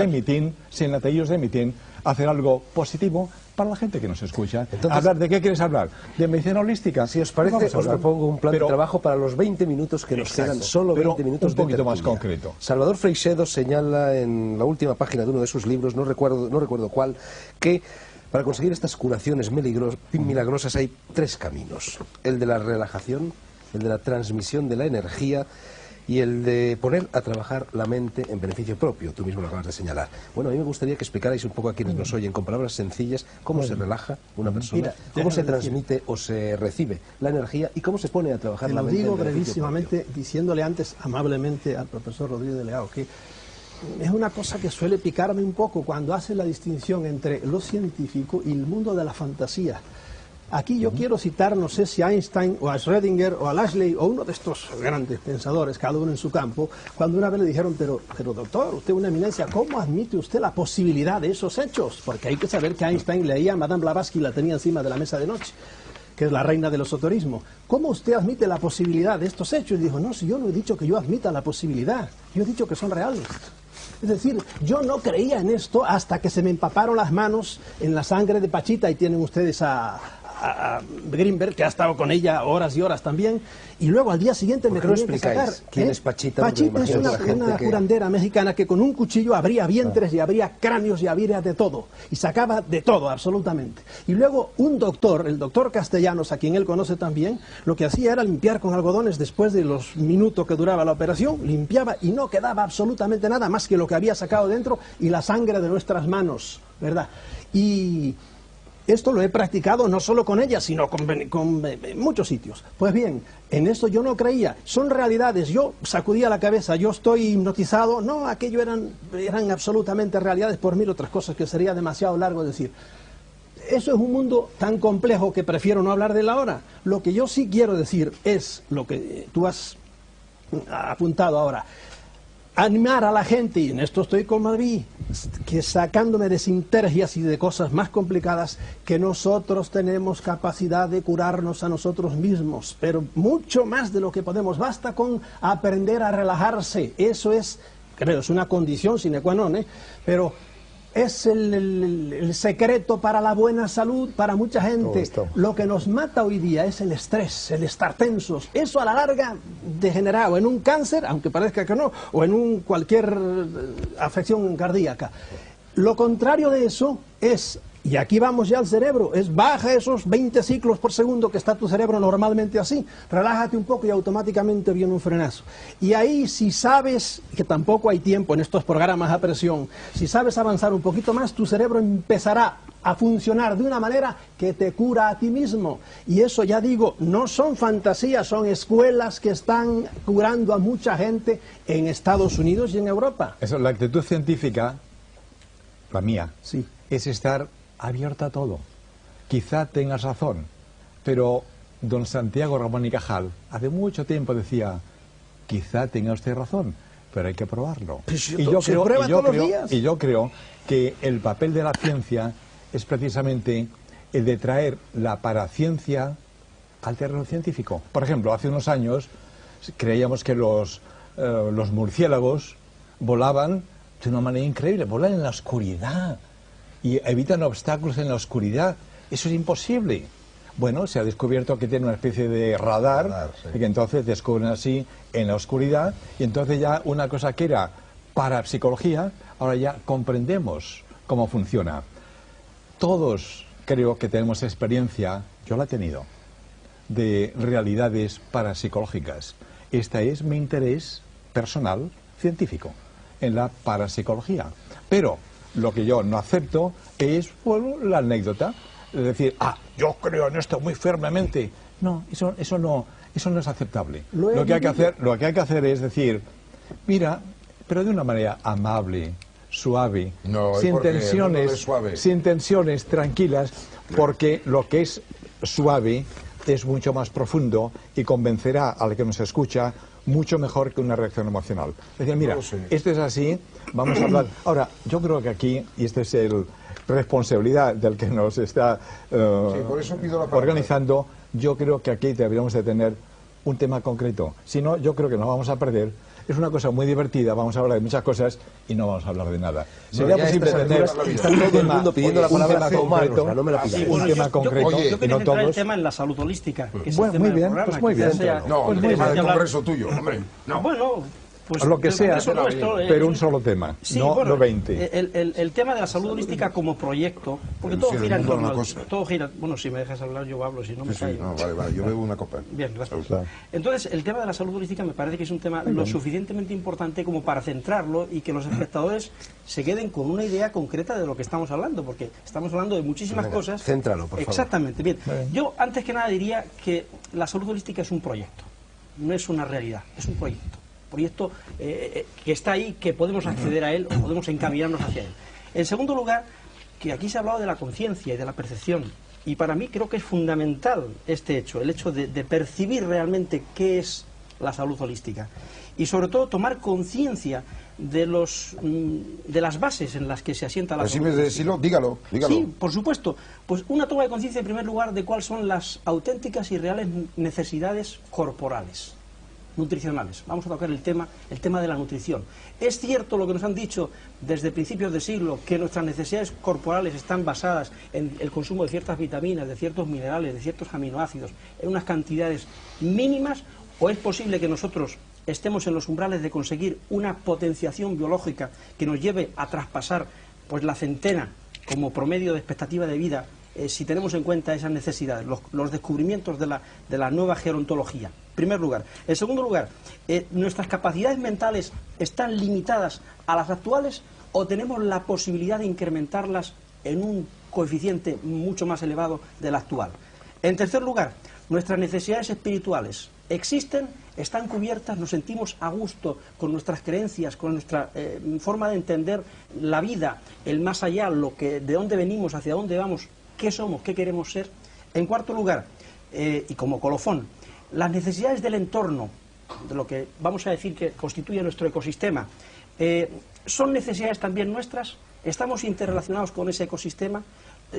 de mitin, hacer algo positivo para la gente que nos escucha. Entonces, ¿hablar de qué quieres hablar? ¿De medicina holística? Si os parece, os propongo un plan de trabajo para los 20 minutos que nos quedan, solo 20 minutos un poquito más concreto. Salvador Freixedo señala en la última página de uno de sus libros, no recuerdo cuál, que para conseguir estas curaciones milagrosas hay 3 caminos: el de la relajación, el de la transmisión de la energía y el de poner a trabajar la mente en beneficio propio. Tú mismo lo acabas de señalar. Bueno, a mí me gustaría que explicarais un poco a quienes nos oyen, con palabras sencillas, cómo se relaja una persona, cómo se transmite o se recibe la energía y cómo se pone a trabajar la mente. Te lo digo brevísimamente, diciéndole antes amablemente al profesor Rodríguez Delgado que es una cosa que suele picarme un poco cuando hace la distinción entre lo científico y el mundo de la fantasía. Aquí yo quiero citar, no sé si a Einstein o a Schrödinger o a Lashley o uno de estos grandes pensadores, cada uno en su campo, cuando una vez le dijeron, pero doctor, usted es una eminencia, ¿cómo admite usted la posibilidad de esos hechos? Porque hay que saber que Einstein leía a Madame Blavatsky, la tenía encima de la mesa de noche, que es la reina del esoterismo. ¿Cómo usted admite la posibilidad de estos hechos? Y dijo, no, si yo no he dicho que yo admita la posibilidad, yo he dicho que son reales. Es decir, yo no creía en esto hasta que se me empaparon las manos en la sangre de Pachita, y tienen ustedes a Greenberg, que ha estado con ella horas y horas también, y luego al día siguiente me tenían que sacar. ¿Quién es Pachita? Pachita es una curandera mexicana que con un cuchillo abría vientres y abría cráneos y abría de todo, y sacaba de todo, absolutamente. Y luego un doctor, el doctor Castellanos, a quien él conoce también, lo que hacía era limpiar con algodones después de los minutos que duraba la operación, limpiaba y no quedaba absolutamente nada más que lo que había sacado dentro y la sangre de nuestras manos, ¿verdad? Y esto lo he practicado no solo con ella, sino con muchos sitios. Pues bien, en esto yo no creía. Son realidades. Yo sacudía la cabeza, yo estoy hipnotizado. No, aquello eran absolutamente realidades, por mil otras cosas que sería demasiado largo decir. Eso es un mundo tan complejo que prefiero no hablar de él ahora. Lo que yo sí quiero decir es lo que tú has apuntado ahora. animar a la gente, y en esto estoy con Madrid, que sacándome de sinergias y de cosas más complicadas, que nosotros tenemos capacidad de curarnos a nosotros mismos, pero mucho más de lo que podemos. Basta con aprender a relajarse. Eso es, creo, es una condición sine qua non, pero es el secreto para la buena salud para mucha gente. Lo que nos mata hoy día es el estrés, el estar tensos. Eso a la larga degenera o en un cáncer, aunque parezca que no, o en cualquier afección cardíaca. Lo contrario de eso es, y aquí vamos ya al cerebro, es baja esos 20 ciclos por segundo que está tu cerebro normalmente así, relájate un poco y automáticamente viene un frenazo. Y ahí, si sabes, que tampoco hay tiempo en estos programas a presión, si sabes avanzar un poquito más, tu cerebro empezará a funcionar de una manera que te cura a ti mismo. Y eso, ya digo, no son fantasías, son escuelas que están curando a mucha gente en Estados Unidos y en Europa. Eso, la actitud científica, la mía, sí, es estar abierta a todo. Quizá tengas razón, pero don Santiago Ramón y Cajal hace mucho tiempo decía, quizá tenga usted razón, pero hay que probarlo. Y yo creo que el papel de la ciencia es precisamente el de traer la paraciencia al terreno científico. Por ejemplo, hace unos años creíamos que los murciélagos volaban de una manera increíble, volan en la oscuridad y evitan obstáculos en la oscuridad. Eso es imposible. Bueno, se ha descubierto que tiene una especie de radar, sí, y que entonces descubren así en la oscuridad, y entonces ya una cosa que era parapsicología, ahora ya comprendemos cómo funciona. Todos creo que tenemos experiencia, yo la he tenido, de realidades parapsicológicas. Este es mi interés personal científico en la parapsicología. Pero lo que yo no acepto es, bueno, la anécdota. Es decir, yo creo en esto muy firmemente. No, eso no es aceptable. Lo que hay que hacer es decir, mira, pero de una manera amable, suave, sin tensiones, tranquilas, porque lo que es suave es mucho más profundo y convencerá al que nos escucha mucho mejor que una reacción emocional. Es decir, mira, esto es así, vamos a hablar. Ahora, yo creo que aquí, y esta es la responsabilidad del que nos está por eso pido la organizando, yo creo que aquí deberíamos de tener un tema concreto. Si no, yo creo que nos vamos a perder. Es una cosa muy divertida, vamos a hablar de muchas cosas y no vamos a hablar de nada. Sería posible tener todo el mundo pidiendo la palabra concreto, no me la pidáis. Un tema concreto, yo quería centrar el tema en la salud holística, que es bueno, el tema muy bien, del programa, pues muy bien. No, el tema del congreso tuyo, hombre. No. Bueno, pues lo que sea, pero un solo tema, sí, no, bueno, no 20. El tema de la salud holística como proyecto, porque todo gira en torno todo gira. Bueno, si me dejas hablar yo hablo, si no me callo. No, vale, yo bebo una copa. Bien, gracias. Entonces, el tema de la salud holística me parece que es un tema lo suficientemente importante como para centrarlo y que los espectadores se queden con una idea concreta de lo que estamos hablando, porque estamos hablando de muchísimas cosas. Céntralo, por favor. Exactamente, bien. Yo, antes que nada, diría que la salud holística es un proyecto, no es una realidad, es un proyecto que está ahí, que podemos acceder a él o podemos encaminarnos hacia él. En segundo lugar, que aquí se ha hablado de la conciencia y de la percepción, y para mí creo que es fundamental este hecho, el hecho de percibir realmente qué es la salud holística y sobre todo tomar conciencia de las bases en las que se asienta la salud holística. Decirlo, dígalo. Sí, por supuesto. Pues una toma de conciencia en primer lugar de cuáles son las auténticas y reales necesidades corporales, nutricionales. Vamos a tocar el tema de la nutrición. Es cierto lo que nos han dicho desde principios de siglo, que nuestras necesidades corporales están basadas en el consumo de ciertas vitaminas, de ciertos minerales, de ciertos aminoácidos, en unas cantidades mínimas, o es posible que nosotros estemos en los umbrales de conseguir una potenciación biológica que nos lleve a traspasar pues la centena como promedio de expectativa de vida, si tenemos en cuenta esas necesidades, los descubrimientos de la nueva gerontología. En primer lugar. En segundo lugar, ¿nuestras capacidades mentales están limitadas a las actuales o tenemos la posibilidad de incrementarlas en un coeficiente mucho más elevado del actual? En tercer lugar, ¿nuestras necesidades espirituales existen, están cubiertas, nos sentimos a gusto con nuestras creencias, con nuestra forma de entender la vida, el más allá, de dónde venimos, hacia dónde vamos, qué somos, qué queremos ser? En cuarto lugar, y como colofón, las necesidades del entorno de lo que vamos a decir que constituye nuestro ecosistema, ¿son necesidades también nuestras? ¿Estamos interrelacionados con ese ecosistema?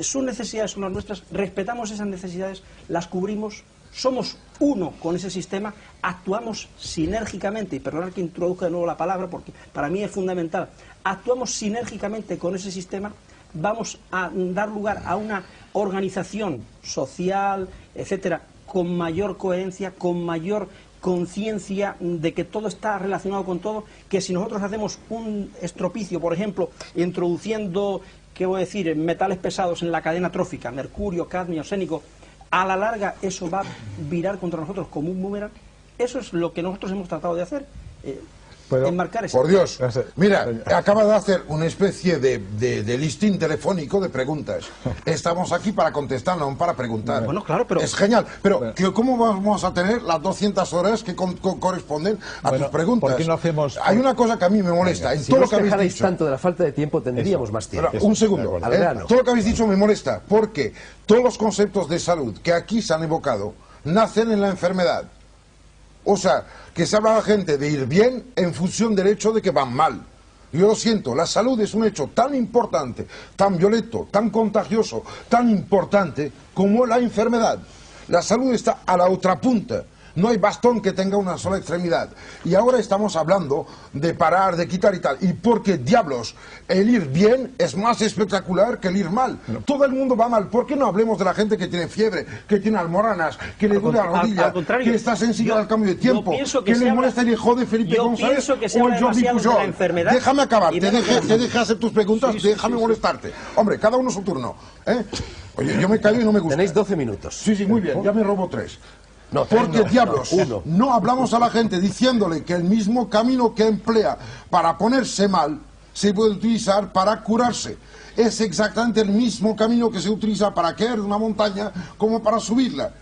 ¿Sus necesidades son las nuestras? ¿Respetamos esas necesidades? ¿Las cubrimos? ¿Somos uno con ese sistema? ¿Actuamos sinérgicamente? Y perdonad que introduzca de nuevo la palabra porque para mí es fundamental. ¿Actuamos sinérgicamente con ese sistema? ¿Vamos a dar lugar a una organización social, etcétera, con mayor coherencia, con mayor conciencia de que todo está relacionado con todo? Que si nosotros hacemos un estropicio, por ejemplo, introduciendo, ¿qué voy a decir?, metales pesados en la cadena trófica, mercurio, cadmio, arsénico, a la larga eso va a virar contra nosotros como un boomerang. Eso es lo que nosotros hemos tratado de hacer. Enmarcar ese... Por Dios, mira, acaba de hacer una especie de listín telefónico de preguntas. Estamos aquí para contestar, no para preguntar. Bueno, claro, pero... Es genial, pero ¿cómo vamos a tener las 200 horas que corresponden a tus preguntas? ¿Por qué no hacemos...? Hay una cosa que a mí me molesta. En todo lo que habéis dicho... tanto de la falta de tiempo, tendríamos más tiempo. Un segundo. Todo lo que habéis dicho me molesta, porque todos los conceptos de salud que aquí se han evocado nacen en la enfermedad. O sea, que se habla a la gente de ir bien en función del hecho de que van mal. Yo lo siento, la salud es un hecho tan importante, tan violento, tan contagioso, tan importante como la enfermedad. La salud está a la otra punta. No hay bastón que tenga una sola extremidad. Y ahora estamos hablando de parar, de quitar y tal. ¿Y por qué diablos? El ir bien es más espectacular que el ir mal. Todo el mundo va mal. ¿Por qué no hablemos de la gente que tiene fiebre, que tiene almoranas, que le duele la rodilla, que está sensible al cambio de tiempo, que le molesta el hijo de Felipe González o el Jordi Pujol? Déjame acabar, te dejé hacer tus preguntas, déjame molestarte. Hombre, cada uno su turno. Oye, yo me callo y no me gusta. Tenéis 12 minutos. Sí, muy bien, ya me robo 3. Porque diablos, no hablamos a la gente diciéndole que el mismo camino que emplea para ponerse mal se puede utilizar para curarse. Es exactamente el mismo camino que se utiliza para caer de una montaña como para subirla.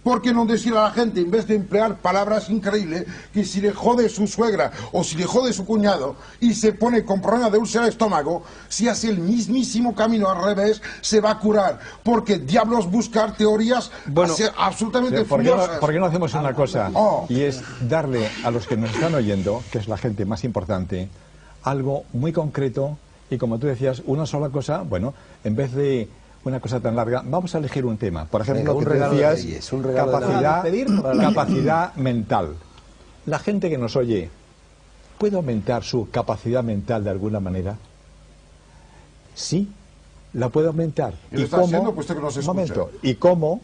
¿Por qué no decir a la gente, en vez de emplear palabras increíbles, que si le jode su suegra o si le jode su cuñado y se pone con problema de úlcera de estómago, si hace el mismísimo camino al revés, se va a curar? Porque diablos buscar teorías absolutamente furiosas. ¿Por qué no hacemos una cosa? Y es darle a los que nos están oyendo, que es la gente más importante, algo muy concreto y, como tú decías, una sola cosa. Bueno, en vez de una cosa tan larga, vamos a elegir un tema. Por ejemplo, que decías, capacidad mental. La gente que nos oye, ¿puede aumentar su capacidad mental de alguna manera? Sí, la puede aumentar. ¿Y cómo? Puesto que nos escucha. Un momento. ¿Y cómo?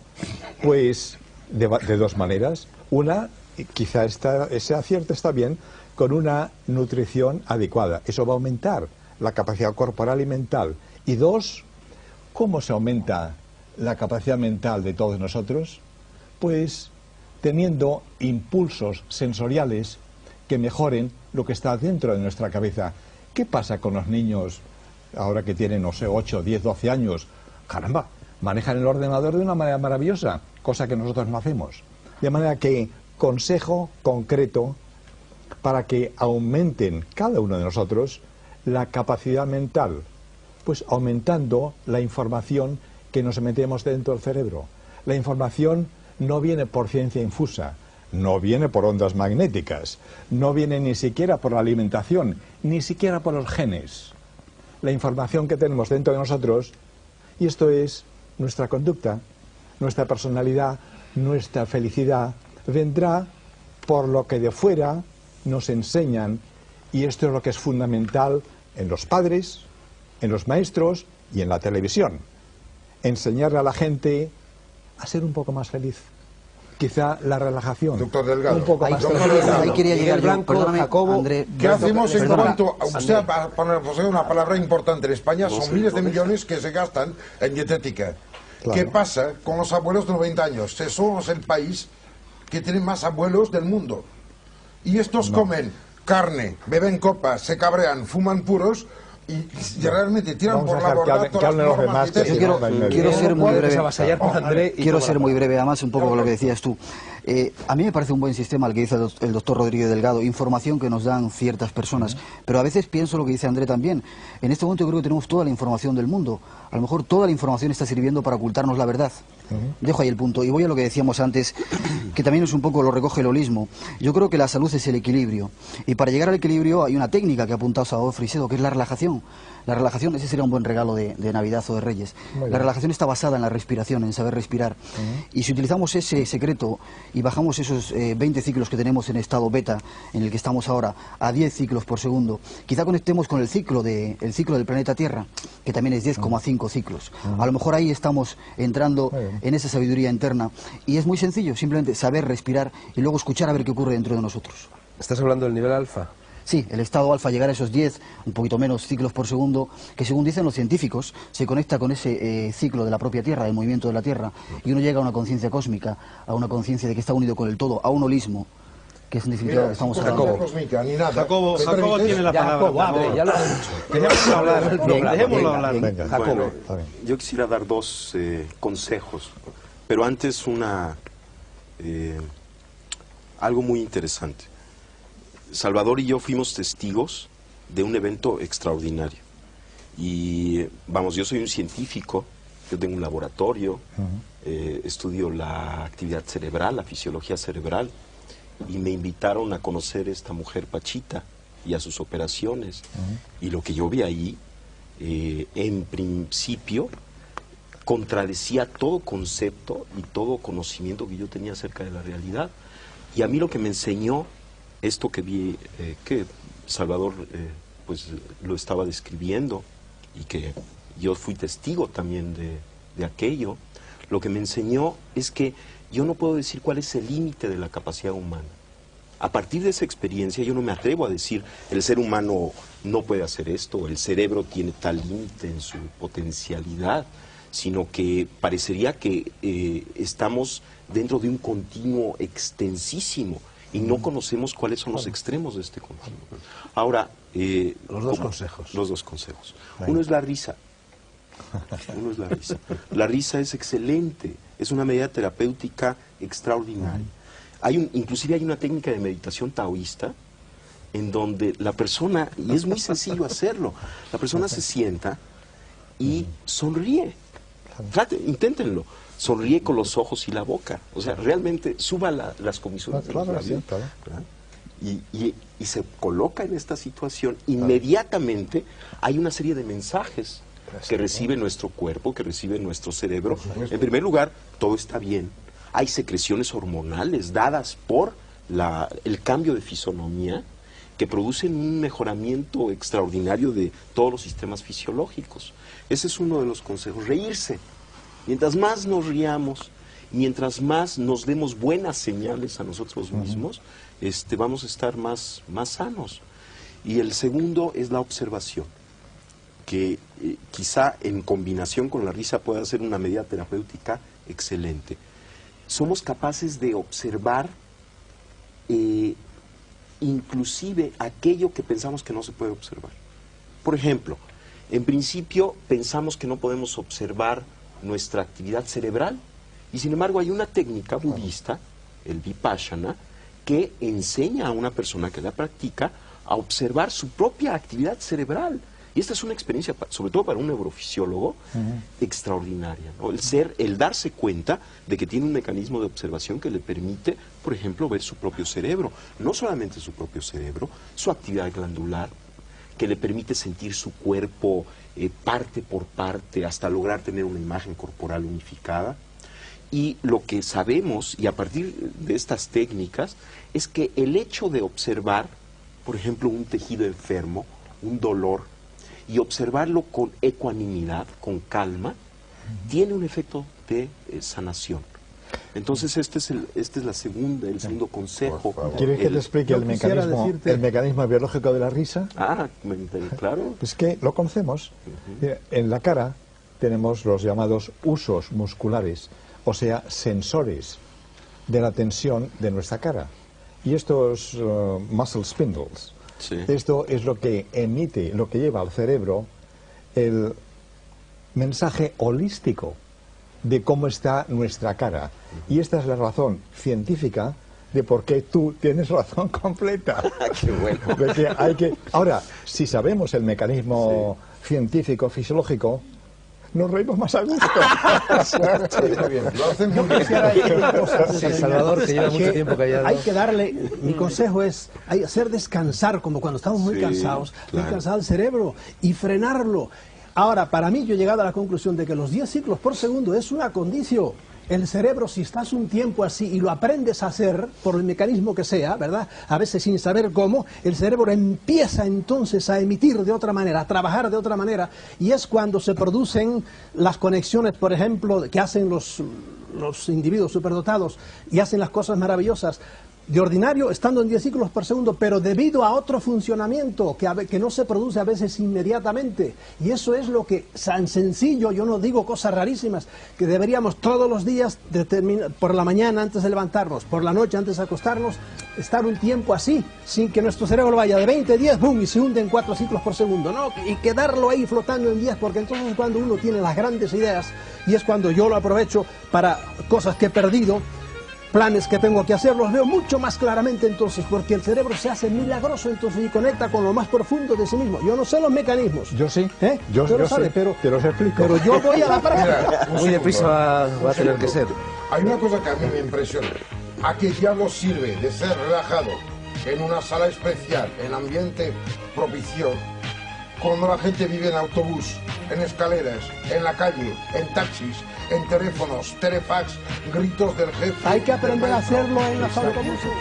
Pues de dos maneras. Una, quizá ese acierto está bien, con una nutrición adecuada. Eso va a aumentar la capacidad corporal y mental. Y dos, ¿cómo se aumenta la capacidad mental de todos nosotros? Pues teniendo impulsos sensoriales que mejoren lo que está dentro de nuestra cabeza. ¿Qué pasa con los niños ahora que tienen, no sé, 8, 10, 12 años? Caramba, manejan el ordenador de una manera maravillosa, cosa que nosotros no hacemos. De manera que, consejo concreto para que aumenten cada uno de nosotros la capacidad mental. Pues aumentando la información que nos metemos dentro del cerebro. La información no viene por ciencia infusa, no viene por ondas magnéticas, no viene ni siquiera por la alimentación, ni siquiera por los genes. La información que tenemos dentro de nosotros, y esto es nuestra conducta, nuestra personalidad, nuestra felicidad, vendrá por lo que de fuera nos enseñan, y esto es lo que es fundamental en los padres, en los maestros y en la televisión. Enseñarle a la gente a ser un poco más feliz. Quizá la relajación. Doctor Delgado. Un poco más Ahí quería llegar yo. Perdóname, Jacobo, André. ¿Qué hacemos en Perdona. cuanto a usted, para poner una palabra importante, en España son miles de millones que se gastan en dietética? Claro. ¿Qué pasa con los abuelos de 90 años? Somos el país que tiene más abuelos del mundo. Y estos comen carne, beben copas, se cabrean, fuman puros y realmente tiran Vamos a por la dejar que borda hablen- que todas hablen las los demás, normas que que si Yo tienen. quiero ser muy breve. avasallar por André y Quiero toda ser la muy razón. breve, además, un poco con lo que decías tú. A mí me parece un buen sistema el que dice el doctor Rodríguez Delgado, información que nos dan ciertas personas, pero a veces pienso lo que dice André también. En este momento yo creo que tenemos toda la información del mundo. A lo mejor toda la información está sirviendo para ocultarnos la verdad. Dejo ahí el punto. Y voy a lo que decíamos antes, que también es un poco, lo recoge el holismo. Yo creo que la salud es el equilibrio. Y para llegar al equilibrio hay una técnica que ha apuntado Salvador Frisedo, que es la relajación. La relajación, ese sería un buen regalo de Navidad o de Reyes. La relajación está basada en la respiración, en saber respirar. Y si utilizamos ese secreto y bajamos esos 20 ciclos que tenemos en estado beta, en el que estamos ahora, a 10 ciclos por segundo, quizá conectemos con el ciclo del planeta Tierra, que también es 10,5 ciclos. A lo mejor ahí estamos entrando en esa sabiduría interna. Y es muy sencillo, simplemente saber respirar y luego escuchar a ver qué ocurre dentro de nosotros. ¿Estás hablando del nivel alfa? Sí, el estado alfa, llegar a esos 10, un poquito menos ciclos por segundo, que según dicen los científicos, se conecta con ese ciclo de la propia Tierra, del movimiento de la Tierra, y uno llega a una conciencia cósmica, a una conciencia de que está unido con el todo, a un holismo, que es en definitiva lo que estamos hablando. Cósmica, ni nada. Jacobo tiene la palabra. Jacobo, abre, ya lo has dicho. Dejémoslo hablar. Dejémoslo hablar. Venga. Jacobo. Bueno, está bien. yo quisiera dar dos consejos, pero antes algo muy interesante. Salvador y yo fuimos testigos de un evento extraordinario. Y vamos, yo soy un científico, yo tengo un laboratorio, estudio la actividad cerebral, la fisiología cerebral, y me invitaron a conocer a esta mujer Pachita y a sus operaciones. Y lo que yo vi ahí, en principio, contradecía todo concepto y todo conocimiento que yo tenía acerca de la realidad. Y a mí lo que me enseñó esto que vi, que Salvador pues lo estaba describiendo y que yo fui testigo también de aquello, lo que me enseñó es que yo no puedo decir cuál es el límite de la capacidad humana. A partir de esa experiencia yo no me atrevo a decir el ser humano no puede hacer esto, el cerebro tiene tal límite en su potencialidad, sino que parecería que estamos dentro de un continuo extensísimo y no conocemos cuáles son los extremos de este continuo. Ahora, Los dos consejos. Los dos consejos. Uno es la risa. Uno es la risa. La risa es excelente, es una medida terapéutica extraordinaria. Inclusive hay una técnica de meditación taoísta en donde la persona, y es muy sencillo hacerlo, la persona se sienta y sonríe. Inténtenlo. Sonríe con los ojos y la boca. O sea, realmente suba las comisuras de los labios, ¿verdad? Y se coloca en esta situación. Inmediatamente hay una serie de mensajes que recibe nuestro cuerpo, que recibe nuestro cerebro. En primer lugar, todo está bien. Hay secreciones hormonales dadas por el cambio de fisonomía que producen un mejoramiento extraordinario de todos los sistemas fisiológicos. Ese es uno de los consejos. Reírse. Mientras más nos riamos, mientras más nos demos buenas señales a nosotros mismos, vamos a estar más sanos. Y el segundo es la observación, que quizá en combinación con la risa pueda ser una medida terapéutica excelente. Somos capaces de observar inclusive aquello que pensamos que no se puede observar. Por ejemplo, en principio pensamos que no podemos observar nuestra actividad cerebral, y sin embargo hay una técnica budista, el Vipassana, que enseña a una persona que la practica a observar su propia actividad cerebral. Y esta es una experiencia, sobre todo para un neurofisiólogo, extraordinaria, ¿no? El darse cuenta de que tiene un mecanismo de observación que le permite, por ejemplo, ver su propio cerebro. No solamente su propio cerebro, su actividad glandular, que le permite sentir su cuerpo parte por parte hasta lograr tener una imagen corporal unificada. Y lo que sabemos, y a partir de estas técnicas, es que el hecho de observar, por ejemplo, un tejido enfermo, un dolor, y observarlo con ecuanimidad, con calma, tiene un efecto de sanación. Entonces este es el segundo consejo. ¿Quieres que te explique el mecanismo biológico de la risa? Claro. Es que lo conocemos. En la cara tenemos los llamados usos musculares, o sea, sensores de la tensión de nuestra cara. Y estos muscle spindles Sí. Esto es lo que emite, lo que lleva al cerebro el mensaje holístico de cómo está nuestra cara. Y esta es la razón científica de por qué tú tienes razón completa. Qué bueno. De que hay que... Ahora, si sabemos el mecanismo científico, fisiológico, nos reímos más a gusto. Muy bien, lo hacen muy bien. Quisiera decir una cosa. Sí, Salvador, que lleva mucho tiempo callado. Hay que darle, mi consejo es hacer descansar, como cuando estamos muy Sí, cansados, claro. descansar el cerebro y frenarlo. Ahora, para mí yo he llegado a la conclusión de que los 10 ciclos por segundo es una condición. El cerebro, si estás un tiempo así y lo aprendes a hacer, por el mecanismo que sea, ¿verdad? A veces sin saber cómo, el cerebro empieza entonces a emitir de otra manera, a trabajar de otra manera, y es cuando se producen las conexiones, por ejemplo, que hacen los individuos superdotados y hacen las cosas maravillosas. De ordinario, estando en 10 ciclos por segundo, pero debido a otro funcionamiento que no se produce a veces inmediatamente. Y eso es lo que, tan sencillo, yo no digo cosas rarísimas, que deberíamos todos los días, por la mañana antes de levantarnos, por la noche antes de acostarnos, estar un tiempo así, sin que nuestro cerebro vaya de 20 a 10, boom, y se hunde en 4 ciclos por segundo, ¿no? Y quedarlo ahí flotando en 10, porque entonces es cuando uno tiene las grandes ideas, y es cuando yo lo aprovecho para cosas que he perdido, planes que tengo que hacer, los veo mucho más claramente entonces, porque el cerebro se hace milagroso entonces y conecta con lo más profundo de sí mismo. Yo no sé los mecanismos. Yo sí. Yo Yo sabe, sí. pero Te los explico. Pero yo voy a la práctica. Mira, un Muy segundo. deprisa va a tener que ser. Hay una cosa que a mí me impresiona. ¿A qué diablos sirve de ser relajado en una sala especial, en ambiente propicio, cuando la gente vive en autobús, en escaleras, en la calle, en taxis, en teléfonos, telefax, gritos del jefe? Hay que aprender del a maestro? hacerlo en los Exacto. autobuses.